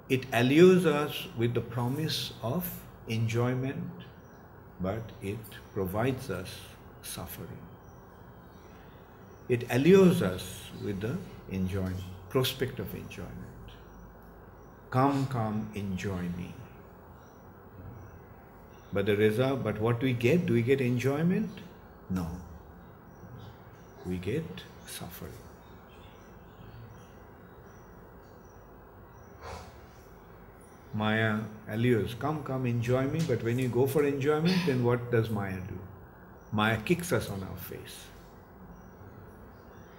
it allures us with the promise of enjoyment, but it provides us suffering. It allures us with the prospect of enjoyment. Come, enjoy me. But what do we get? Do we get enjoyment? No. We get suffering. Maya allures, come, enjoy me, but when you go for enjoyment, then what does Maya do? Maya kicks us on our face.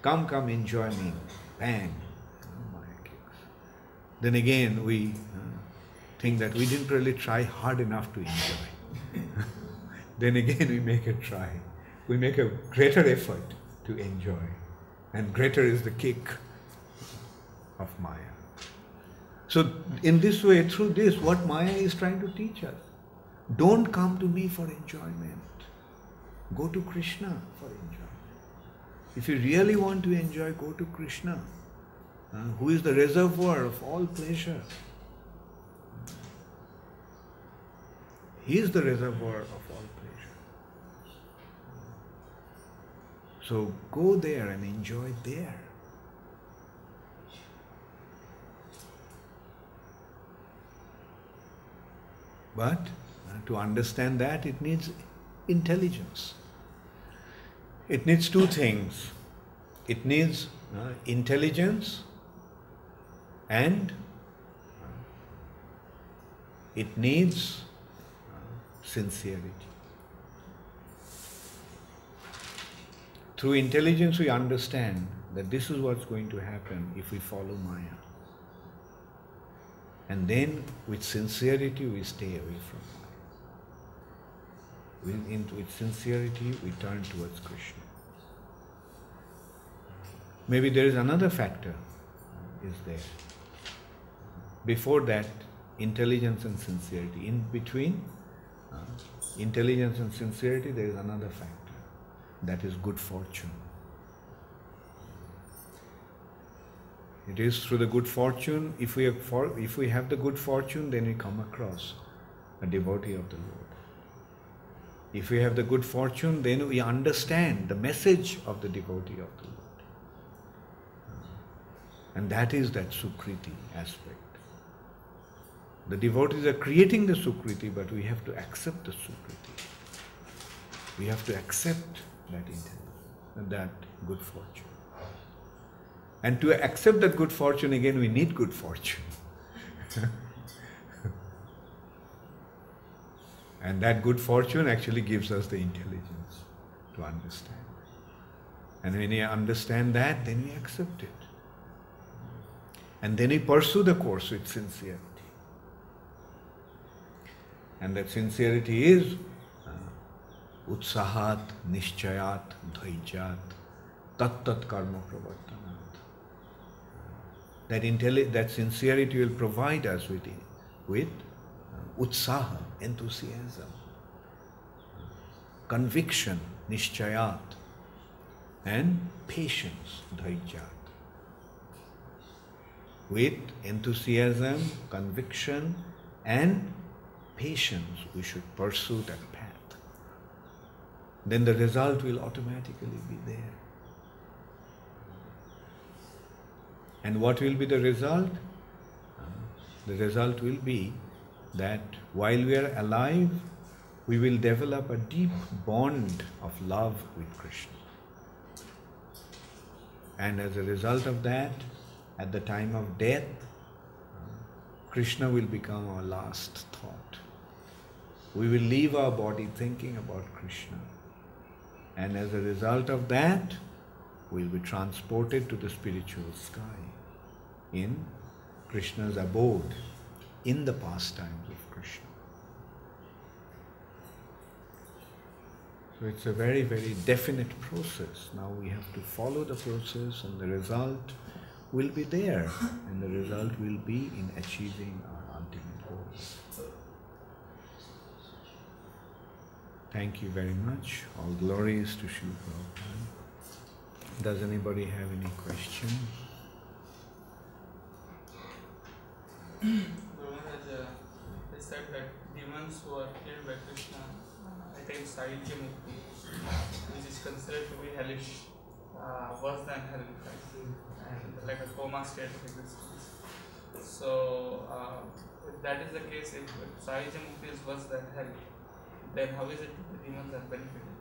Come, enjoy me. Bang. Maya kicks. Then again we think that we didn't really try hard enough to enjoy. Then again we make a try. We make a greater effort to enjoy. And greater is the kick of Maya. So in this way, through this, what Maya is trying to teach us, don't come to me for enjoyment. Go to Krishna for enjoyment. If you really want to enjoy, go to Krishna, who is the reservoir of all pleasure. He is the reservoir of all pleasure. So go there and enjoy there. But to understand that, it needs intelligence. It needs two things. It needs intelligence and it needs sincerity. Through intelligence we understand that this is what's going to happen if we follow Maya. And then with sincerity we stay away from Maya. With sincerity we turn towards Krishna. Maybe there is another factor is there. Before that, intelligence and sincerity. In between intelligence and sincerity, there is another factor. That is good fortune. It is through the good fortune, if we have the good fortune, then we come across a devotee of the Lord. If we have the good fortune, then we understand the message of the devotee of the Lord. And that is that Sukriti aspect. The devotees are creating the Sukriti, but we have to accept the Sukriti. We have to accept that intelligence, that good fortune. And to accept that good fortune, again, we need good fortune. And that good fortune actually gives us the intelligence to understand. And when we understand that, then we accept it. And then we pursue the course with sincerity. And that sincerity is utsahat, nishchayat, dhaijat, tat karma pravartanat. That sincerity will provide us with utsaha, enthusiasm, conviction, nishchayat, and patience, dhaijat. With enthusiasm, conviction, and patience, we should pursue that path. Then the result will automatically be there. And what will be the result? The result will be that while we are alive, we will develop a deep bond of love with Krishna. And as a result of that, at the time of death, Krishna will become our last thought. We will leave our body thinking about Krishna. And as a result of that, we will be transported to the spiritual sky in Krishna's abode, in the pastimes of Krishna. So it's a very, very definite process. Now we have to follow the process and the result will be there. And the result will be in achieving our ultimate goals. Thank you very much. All glories to Srila Prabhupada. Does anybody have any questions? They said that demons who are killed by Krishna attain Sahyajya-mukti, which is considered to be hellish, worse than hell, and like a coma state of existence. So, if that is the case, if Sahyajya-mukti is worse than hell, then how is it that the demons are benefited?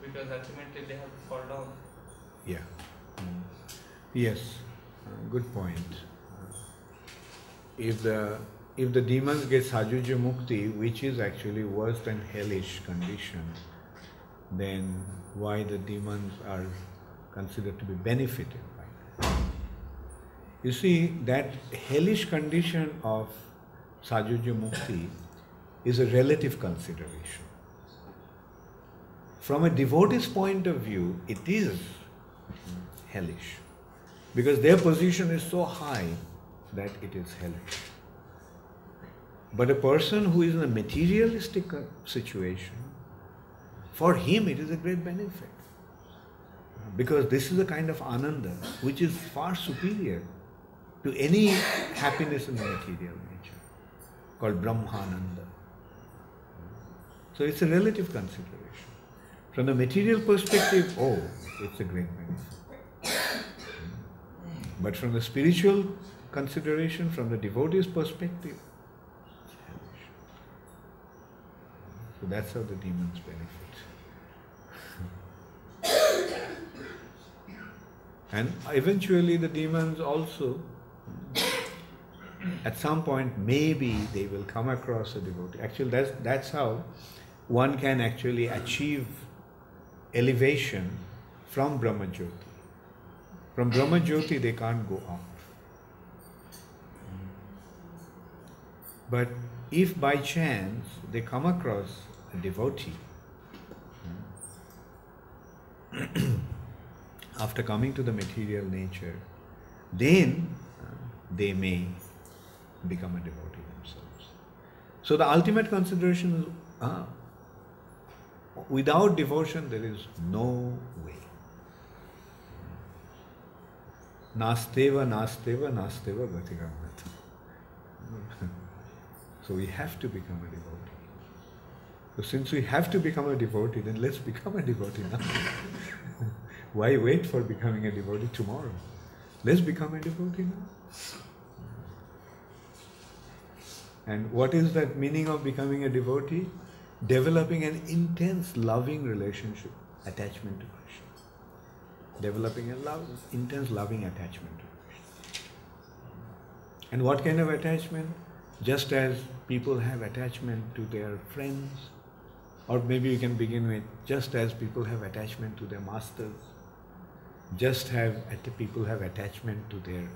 Because ultimately they have to fall down Yeah. Yes, good point. If the demons get sajuja mukti, which is actually worse than hellish condition, then why the demons are considered to be benefited by that? You see, that hellish condition of sajuja mukti is a relative consideration. From a devotee's point of view, it is hellish, because their position is so high that it is hellish. But a person who is in a materialistic situation, for him it is a great benefit, because this is a kind of ananda which is far superior to any happiness in the material nature, called brahmananda. So it's a relative consideration. From the material perspective, oh, it's a great benefit. But from the spiritual consideration, from the devotee's perspective, it's hellish. So that's how the demons benefit. And eventually the demons also, at some point, maybe they will come across a devotee. Actually, that's how one can actually achieve elevation from Brahma Jyoti. From Brahma Jyoti they can't go up. But if by chance they come across a devotee, after coming to the material nature, then they may become a devotee themselves. So the ultimate consideration is, without devotion there is no way. Nasteva, nasteva, nasteva gatiramata. So we have to become a devotee. So since we have to become a devotee, then let's become a devotee now. Why wait for becoming a devotee tomorrow? Let's become a devotee now. And what is that meaning of becoming a devotee? Developing an intense loving relationship, attachment to Krishna. Developing a intense loving attachment to Krishna. And what kind of attachment? Just as people have attachment to their friends, or maybe you can begin with, just as people have attachment to their masters, people have attachment to their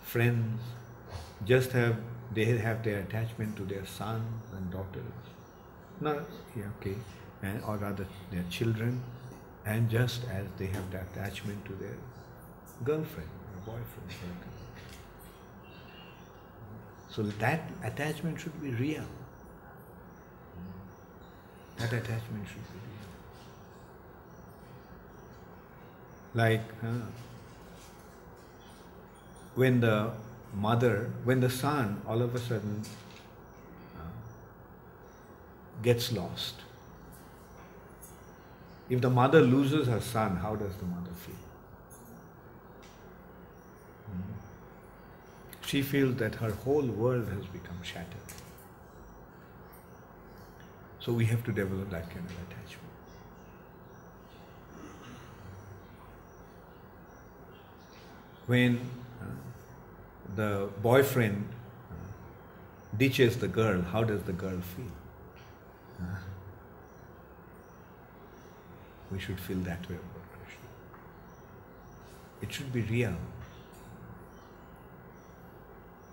friends, they have their attachment to their sons and daughters, or rather their children, and just as they have the attachment to their girlfriend or boyfriend. So that attachment should be real. That attachment should be real. Like when the son all of a sudden gets lost. If the mother loses her son, how does the mother feel? She feels that her whole world has become shattered. So we have to develop that kind of attachment. When the boyfriend ditches the girl, how does the girl feel? We should feel that way about Krishna. It should be real.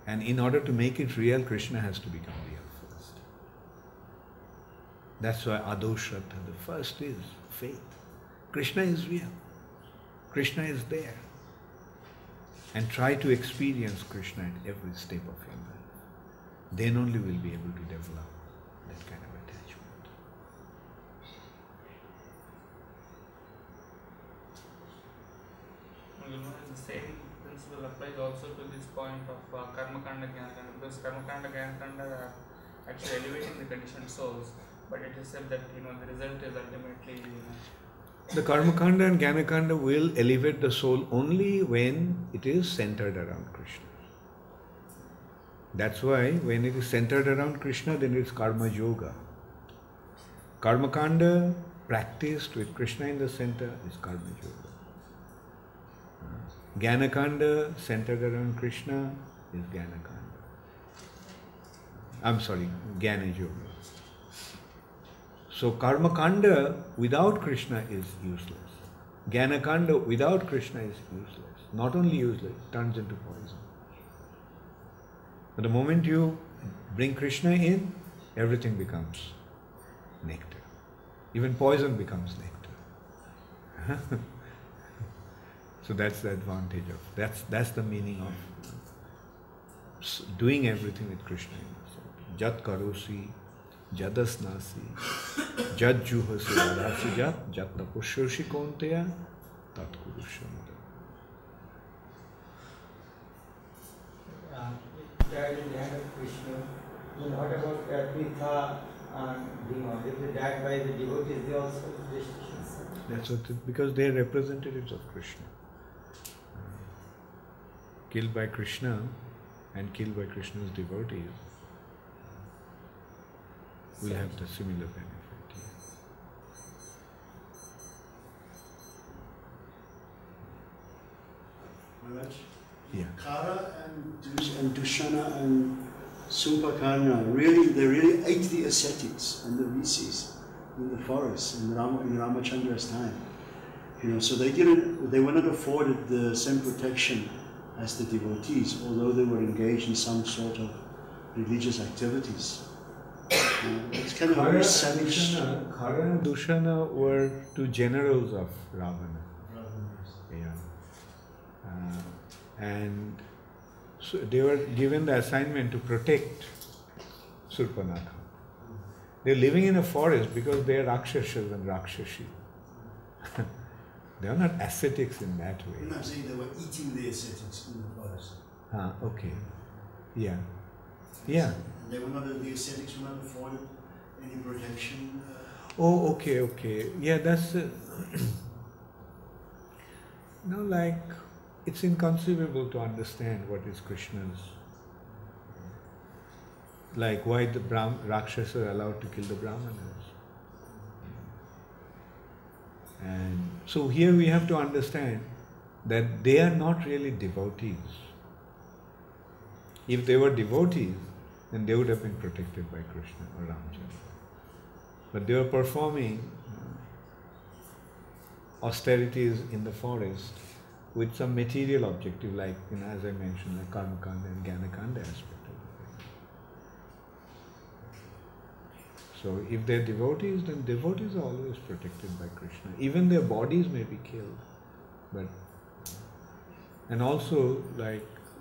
And in order to make it real, Krishna has to become real first. That's why adarśanam, the first is faith. Krishna is real. Krishna is there. And try to experience Krishna at every step of your life. Then only we'll be able to develop that kind of attachment. The same principle applies also to this point of karma-kanda, jnana-kanda, because karma-kanda, jnana-kanda are actually elevating the conditioned souls, but it is said that the result is ultimately The karma-kanda and jnana-kanda will elevate the soul only when it is centered around Krishna. That's why when it is centered around Krishna, then it's karma yoga. Karma-kanda practiced with Krishna in the center is karma yoga. Jnana-kanda centered around Krishna is Jnana-kanda. I'm sorry, Jnana-yoga. So karma-kanda without Krishna is useless. Jnana-kanda without Krishna is useless. Not only useless, it turns into poison. But the moment you bring Krishna in, everything becomes nectar. Even poison becomes nectar. So that's the advantage of, that's the meaning of doing everything with Krishna in yourself. Jat karosi, jadasnasi, jat juhasi varasi jat tapushoshi konteya, tat kurushamada. Died in the hand of Krishna. Then what about Pitha and Bhima? If they died by the devotees, they also restrictions. That's what because they are representatives of Krishna. Killed by Krishna and killed by Krishna's devotees will have the similar benefit. Maharaj? Yeah. Kara and Dushana and Sumpakarna they really ate the ascetics and the rishis in the forest in Ramachandra's time. So they were not afforded the same protection as the devotees, although they were engaged in some sort of religious activities. It's kind of a very savage. Kara and Dushana were two generals of Ravana. Yeah. And so they were given the assignment to protect Surpanakha. They're living in a forest because they are Rakshasas and Rakshashi. They are not ascetics in that way. I'm saying they were eating the ascetics in the forest. Okay. Yeah. Yeah. They were not, the ascetics were not afforded any protection. Oh, okay. Yeah, that's... it's inconceivable to understand what is Krishna's... why the Rakshasas are allowed to kill the Brahmanas. And so here we have to understand that they are not really devotees. If they were devotees, then they would have been protected by Krishna or Ramchandra. But they were performing austerities in the forest with some material objective, as I mentioned, like karma-kanda and jnana-kanda aspect of it. So if they're devotees, then devotees are always protected by Krishna. Even their bodies may be killed, and also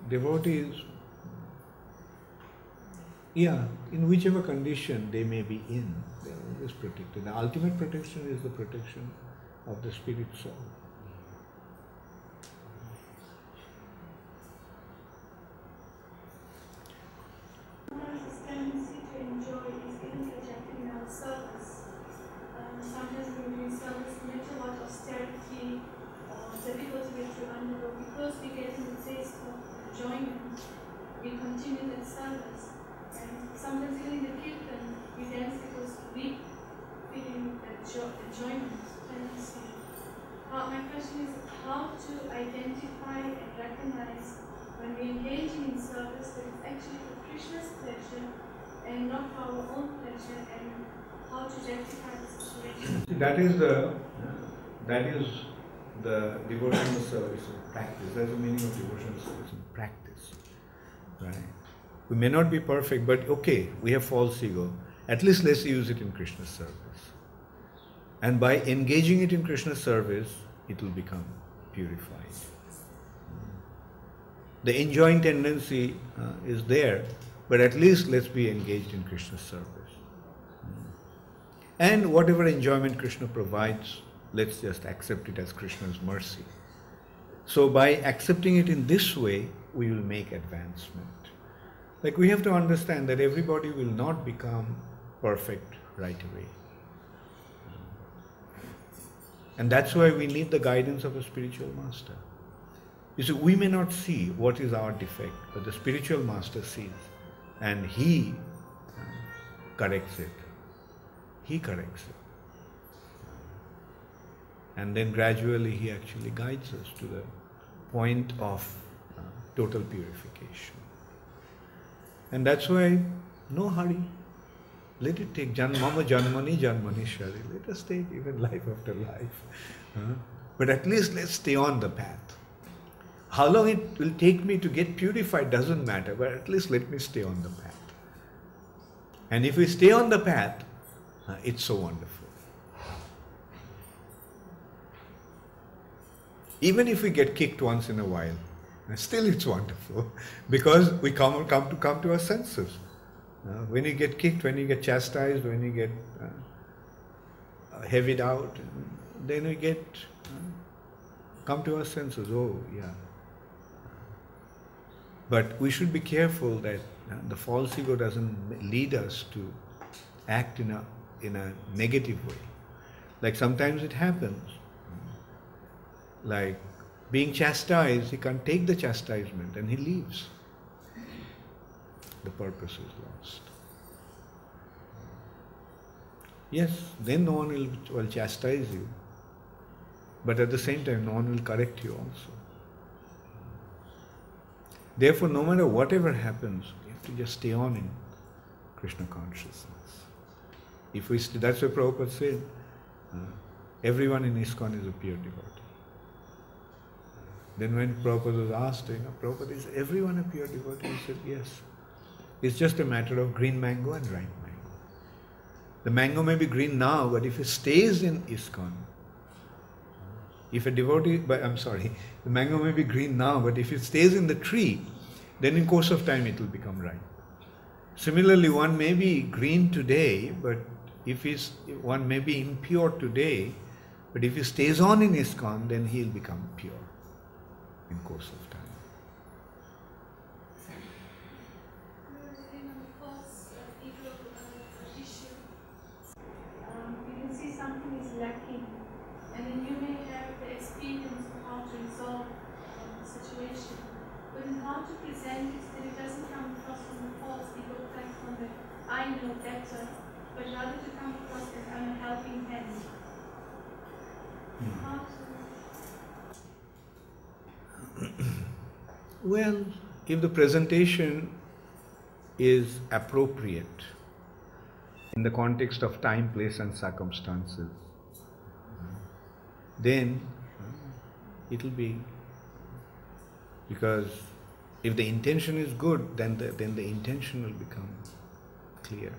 devotees, in whichever condition they may be in, they're always protected. The ultimate protection is the protection of the spirit soul. This tendency to enjoy is getting rejected in our service. Sometimes when we're doing service, we get a lot of austerity or difficulty which we undergo. Because we get in the taste of enjoyment, we continue that service. And sometimes even in the kirtan, we dance because we feeling that enjoyment tendency. My question is how to identify and recognize when we engage in service that it's actually for Krishna's pleasure and not for our own pleasure, and how to rectify the situation. That is the devotional service in practice. That's the meaning of devotional service in practice. Right? We may not be perfect, but okay, we have false ego. At least let's use it in Krishna's service. And by engaging it in Krishna's service, it will become purified. The enjoying tendency is there, but at least let's be engaged in Krishna's service. And whatever enjoyment Krishna provides, let's just accept it as Krishna's mercy. So by accepting it in this way, we will make advancement. We have to understand that everybody will not become perfect right away. And that's why we need the guidance of a spiritual master. You see, we may not see what is our defect, but the spiritual master sees, and he corrects it. He corrects it. And then gradually he actually guides us to the point of total purification. And that's why no hurry. Let it take janmama janmani janmani shari. Let us take even life after life. But at least let's stay on the path. How long it will take me to get purified doesn't matter, but at least let me stay on the path. And if we stay on the path, it's so wonderful. Even if we get kicked once in a while, still it's wonderful, because we come to our senses. When you get kicked, when you get chastised, when you get heavied out, then we get come to our senses. Oh, yeah. But we should be careful that the false ego doesn't lead us to act in a negative way. Like sometimes it happens. Like being chastised, he can't take the chastisement and he leaves. The purpose is lost. Yes, then no one will chastise you, but at the same time no one will correct you also. Therefore, no matter whatever happens, we have to just stay on in Krishna consciousness. That's why Prabhupada said, everyone in ISKCON is a pure devotee. Then when Prabhupada was asked, Prabhupada, is everyone a pure devotee? He said, yes. It's just a matter of green mango and ripe mango. The mango may be green now, but if it stays in ISKCON, if a devotee, the mango may be green now, but if it stays in the tree, then in course of time it will become ripe. Similarly, one may be green today, but one may be impure today, but if he stays on in ISKCON, then he will become pure in course of time. You can see something is lacking, and then you may have the experience of how to resolve the situation. But in how to present it, then it doesn't come across from the false ego type, from the I know better, but rather to come across as I'm a helping hand. How to... Well, if the presentation is appropriate in the context of time, place and circumstances, then it will be, because if the intention is good, then the intention will become clear.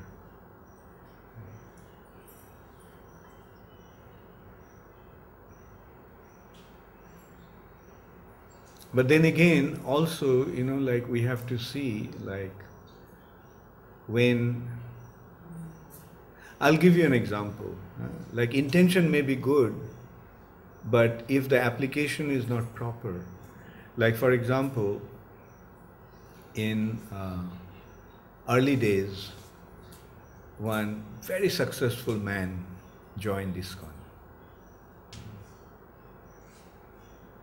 But then again, also, like we have to see, like when, I'll give you an example. Like intention may be good, but if the application is not proper, like for example, in early days, one very successful man joined ISKCON.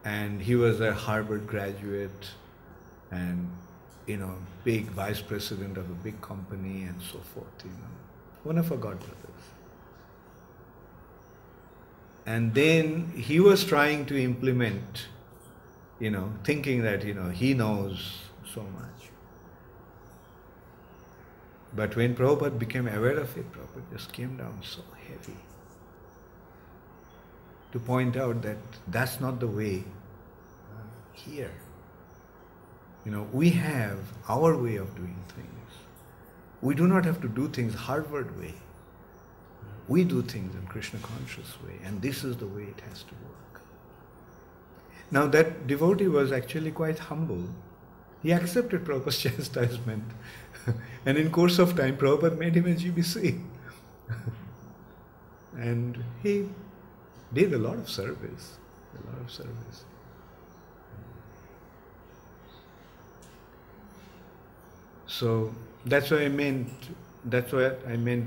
And he was a Harvard graduate and, big vice president of a big company and so forth, one of our godbrothers. And then he was trying to implement, thinking that, he knows so much. But when Prabhupada became aware of it, Prabhupada just came down so heavy to point out that that's not the way here. We have our way of doing things. We do not have to do things Harvard way. We do things in Krishna conscious way, and this is the way it has to work. Now that devotee was actually quite humble. He accepted Prabhupada's chastisement, and in course of time Prabhupada made him a GBC. And he did a lot of service. So that's what I meant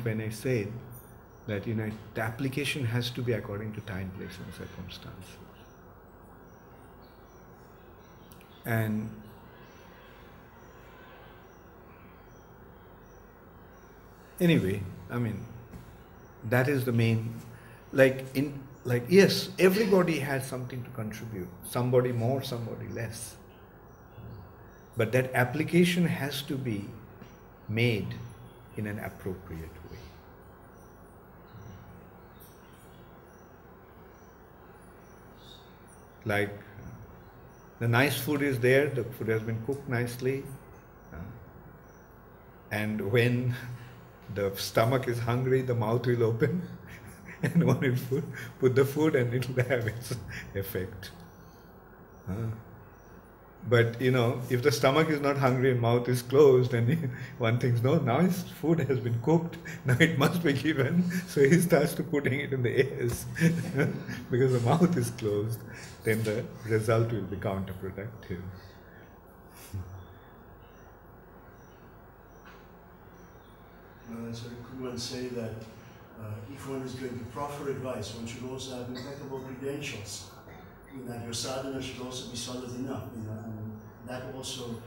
when I said that the application has to be according to time, place and circumstances. And anyway, that is the main, like like, yes, everybody has something to contribute, somebody more, somebody less. But that application has to be made in an appropriate way. Like, the nice food is there, the food has been cooked nicely, and when the stomach is hungry, the mouth will open, and one will put the food and it will have its effect. But if the stomach is not hungry and mouth is closed, then one thinks, no, now his food has been cooked, now it must be given, so he starts to putting it in the ears because the mouth is closed, then the result will be counterproductive. So could one say that if one is going to proffer advice, one should also have impeccable credentials, in that your sadhana should also be solid enough, and that also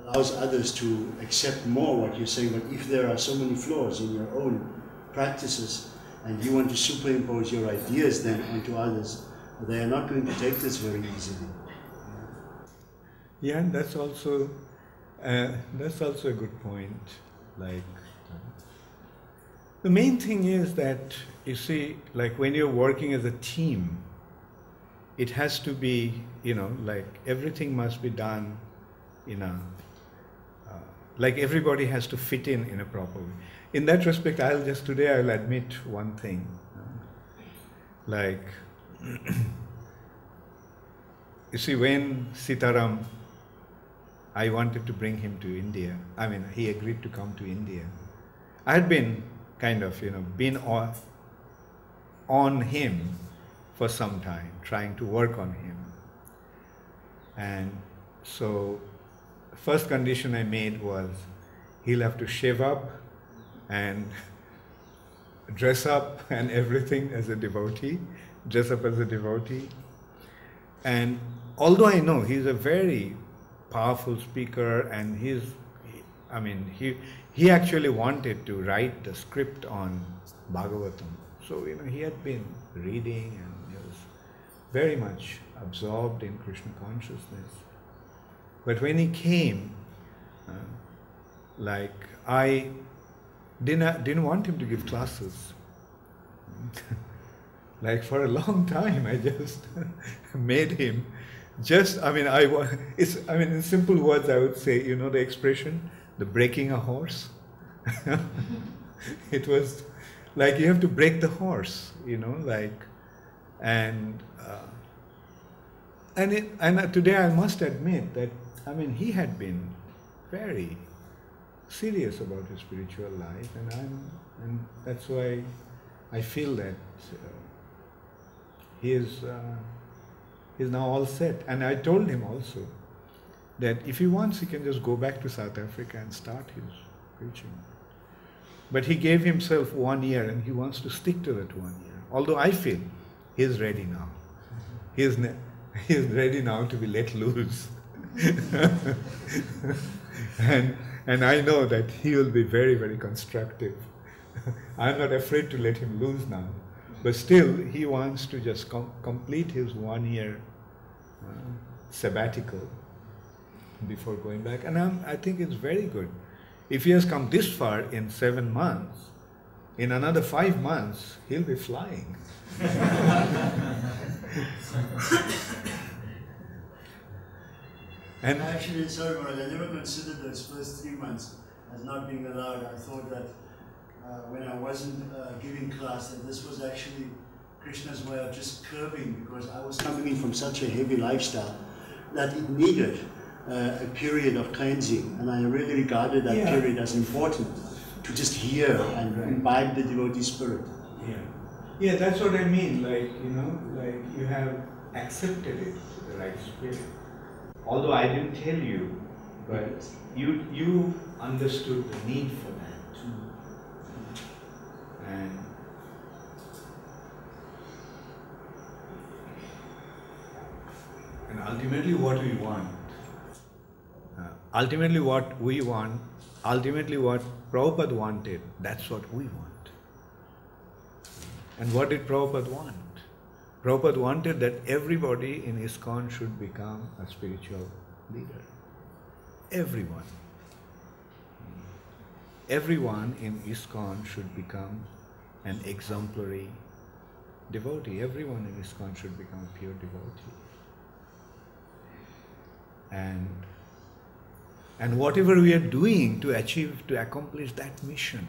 allows others to accept more what you're saying. But if there are so many flaws in your own practices, and you want to superimpose your ideas then onto others, they are not going to take this very easily. Yeah, and that's also a good point. Like, the main thing is that, you see, like when you're working as a team, it has to be, like everything must be done in a, like everybody has to fit in a proper way. In that respect, today I'll admit one thing. Like, you see, when Sitaram, I wanted to bring him to India, he agreed to come to India. I had been kind of, been on him for some time, trying to work on him. And so, first condition I made was, he'll have to shave up and dress up and everything as a devotee, dress up as a devotee. And although I know he's a very powerful speaker, and he actually wanted to write the script on Bhagavatam. So, he had been reading and he was very much absorbed in Krishna consciousness. But when he came, I didn't want him to give classes. Like for a long time, I just made him in simple words, I would say, the expression, the breaking a horse. It was like you have to break the horse, and today I must admit that, he had been very serious about his spiritual life, and that's why I feel that he's now all set. And I told him also that if he wants, he can just go back to South Africa and start his preaching. But he gave himself 1 year, and he wants to stick to that 1 year. Although I feel he's ready now. He's ready now to be let loose. And I know that he will be very, very constructive. I'm not afraid to let him loose now. But still, he wants to just complete his 1 year sabbatical before going back. And I think it's very good. If he has come this far in 7 months, in another 5 months, he'll be flying. And actually, sorry, Maharaj, I never considered those first 3 months as not being allowed. I thought that when I wasn't giving class, that this was actually Krishna's way of just curbing, because I was coming in from such a heavy lifestyle that it needed a period of cleansing, and I really regarded that period as important to just hear and imbibe the devotee spirit. Yeah, that's what I mean. Like you have accepted it, the right spirit. Although I didn't tell you, but you understood the need for that. And ultimately what we want, ultimately what Prabhupada wanted, that's what we want. And what did Prabhupada want? Prabhupada wanted that everybody in ISKCON should become a spiritual leader. Everyone. Everyone in ISKCON should become an exemplary devotee. Everyone in ISKCON should become a pure devotee. And whatever we are doing to achieve, to accomplish that mission,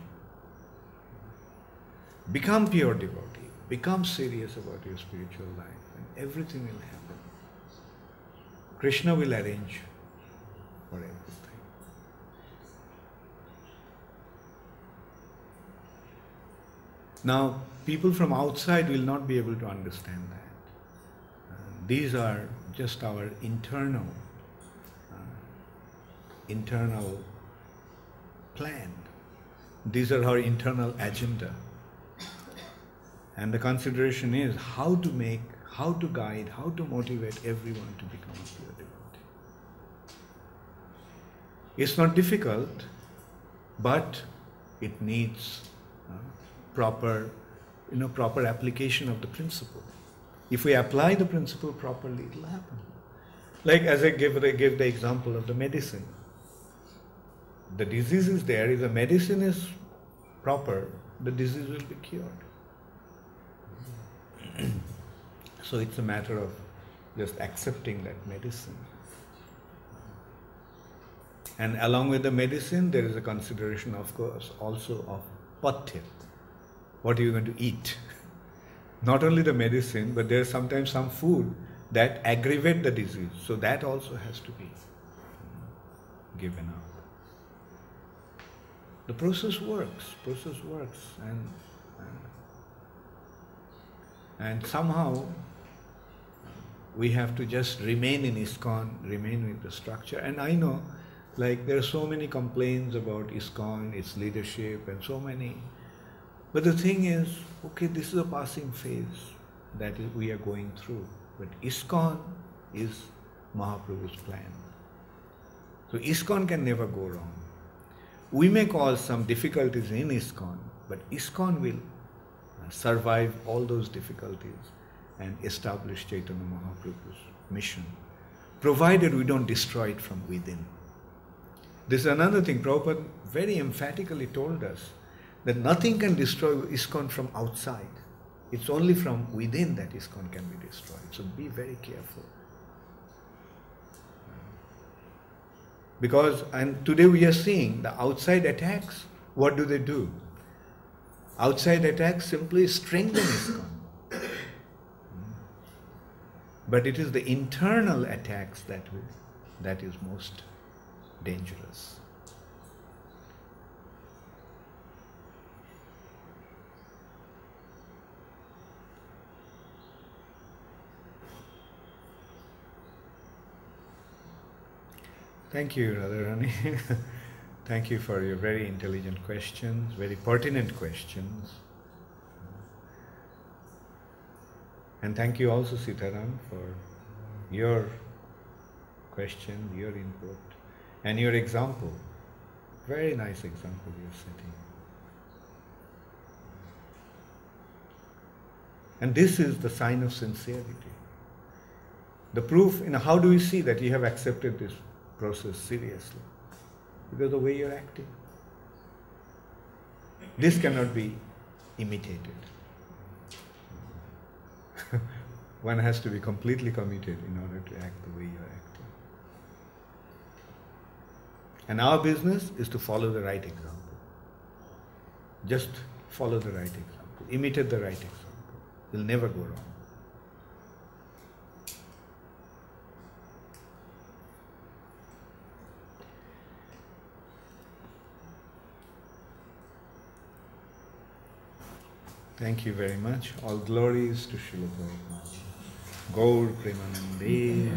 become pure devotee, become serious about your spiritual life, and everything will happen. Krishna will arrange for everything. Now, people from outside will not be able to understand that. These are just our internal plan. These are our internal agenda. And the consideration is how to make, how to guide, how to motivate everyone to become a pure devotee. It's not difficult, but it needs proper application of the principle. If we apply the principle properly, it will happen. Like as I gave the example of the medicine. The disease is there. If the medicine is proper, the disease will be cured. So it's a matter of just accepting that medicine. And along with the medicine, there is a consideration, of course, also of pathya. What are you going to eat? Not only the medicine, but there is sometimes some food that aggravate the disease. So that also has to be given up. The process works, and somehow we have to just remain in ISKCON, remain with the structure. And I know, like, there are so many complaints about ISKCON, its leadership, and so many. But the thing is, okay, this is a passing phase that we are going through. But ISKCON is Mahaprabhu's plan. So ISKCON can never go wrong. We may cause some difficulties in ISKCON, but ISKCON will survive all those difficulties and establish Chaitanya Mahaprabhu's mission, provided we don't destroy it from within. This is another thing. Prabhupada very emphatically told us that nothing can destroy ISKCON from outside. It's only from within that ISKCON can be destroyed. So be very careful. Because, and today we are seeing the outside attacks, what do? Outside attacks simply strengthen ISKCON. But it is the internal attacks that is most dangerous. Thank you, Radharani. Thank you for your very intelligent questions, very pertinent questions. And thank you also, Sitaram, for your question, your input, and your example. Very nice example you're setting. And this is the sign of sincerity. The proof, how do we see that you have accepted this process seriously? Because of the way you're acting. This cannot be imitated. One has to be completely committed in order to act the way you're acting. And our business is to follow the right example. Just follow the right example. Imitate the right example. You'll never go wrong. Thank you very much. All glories to Srila Prabhupada. Gaur Premanande.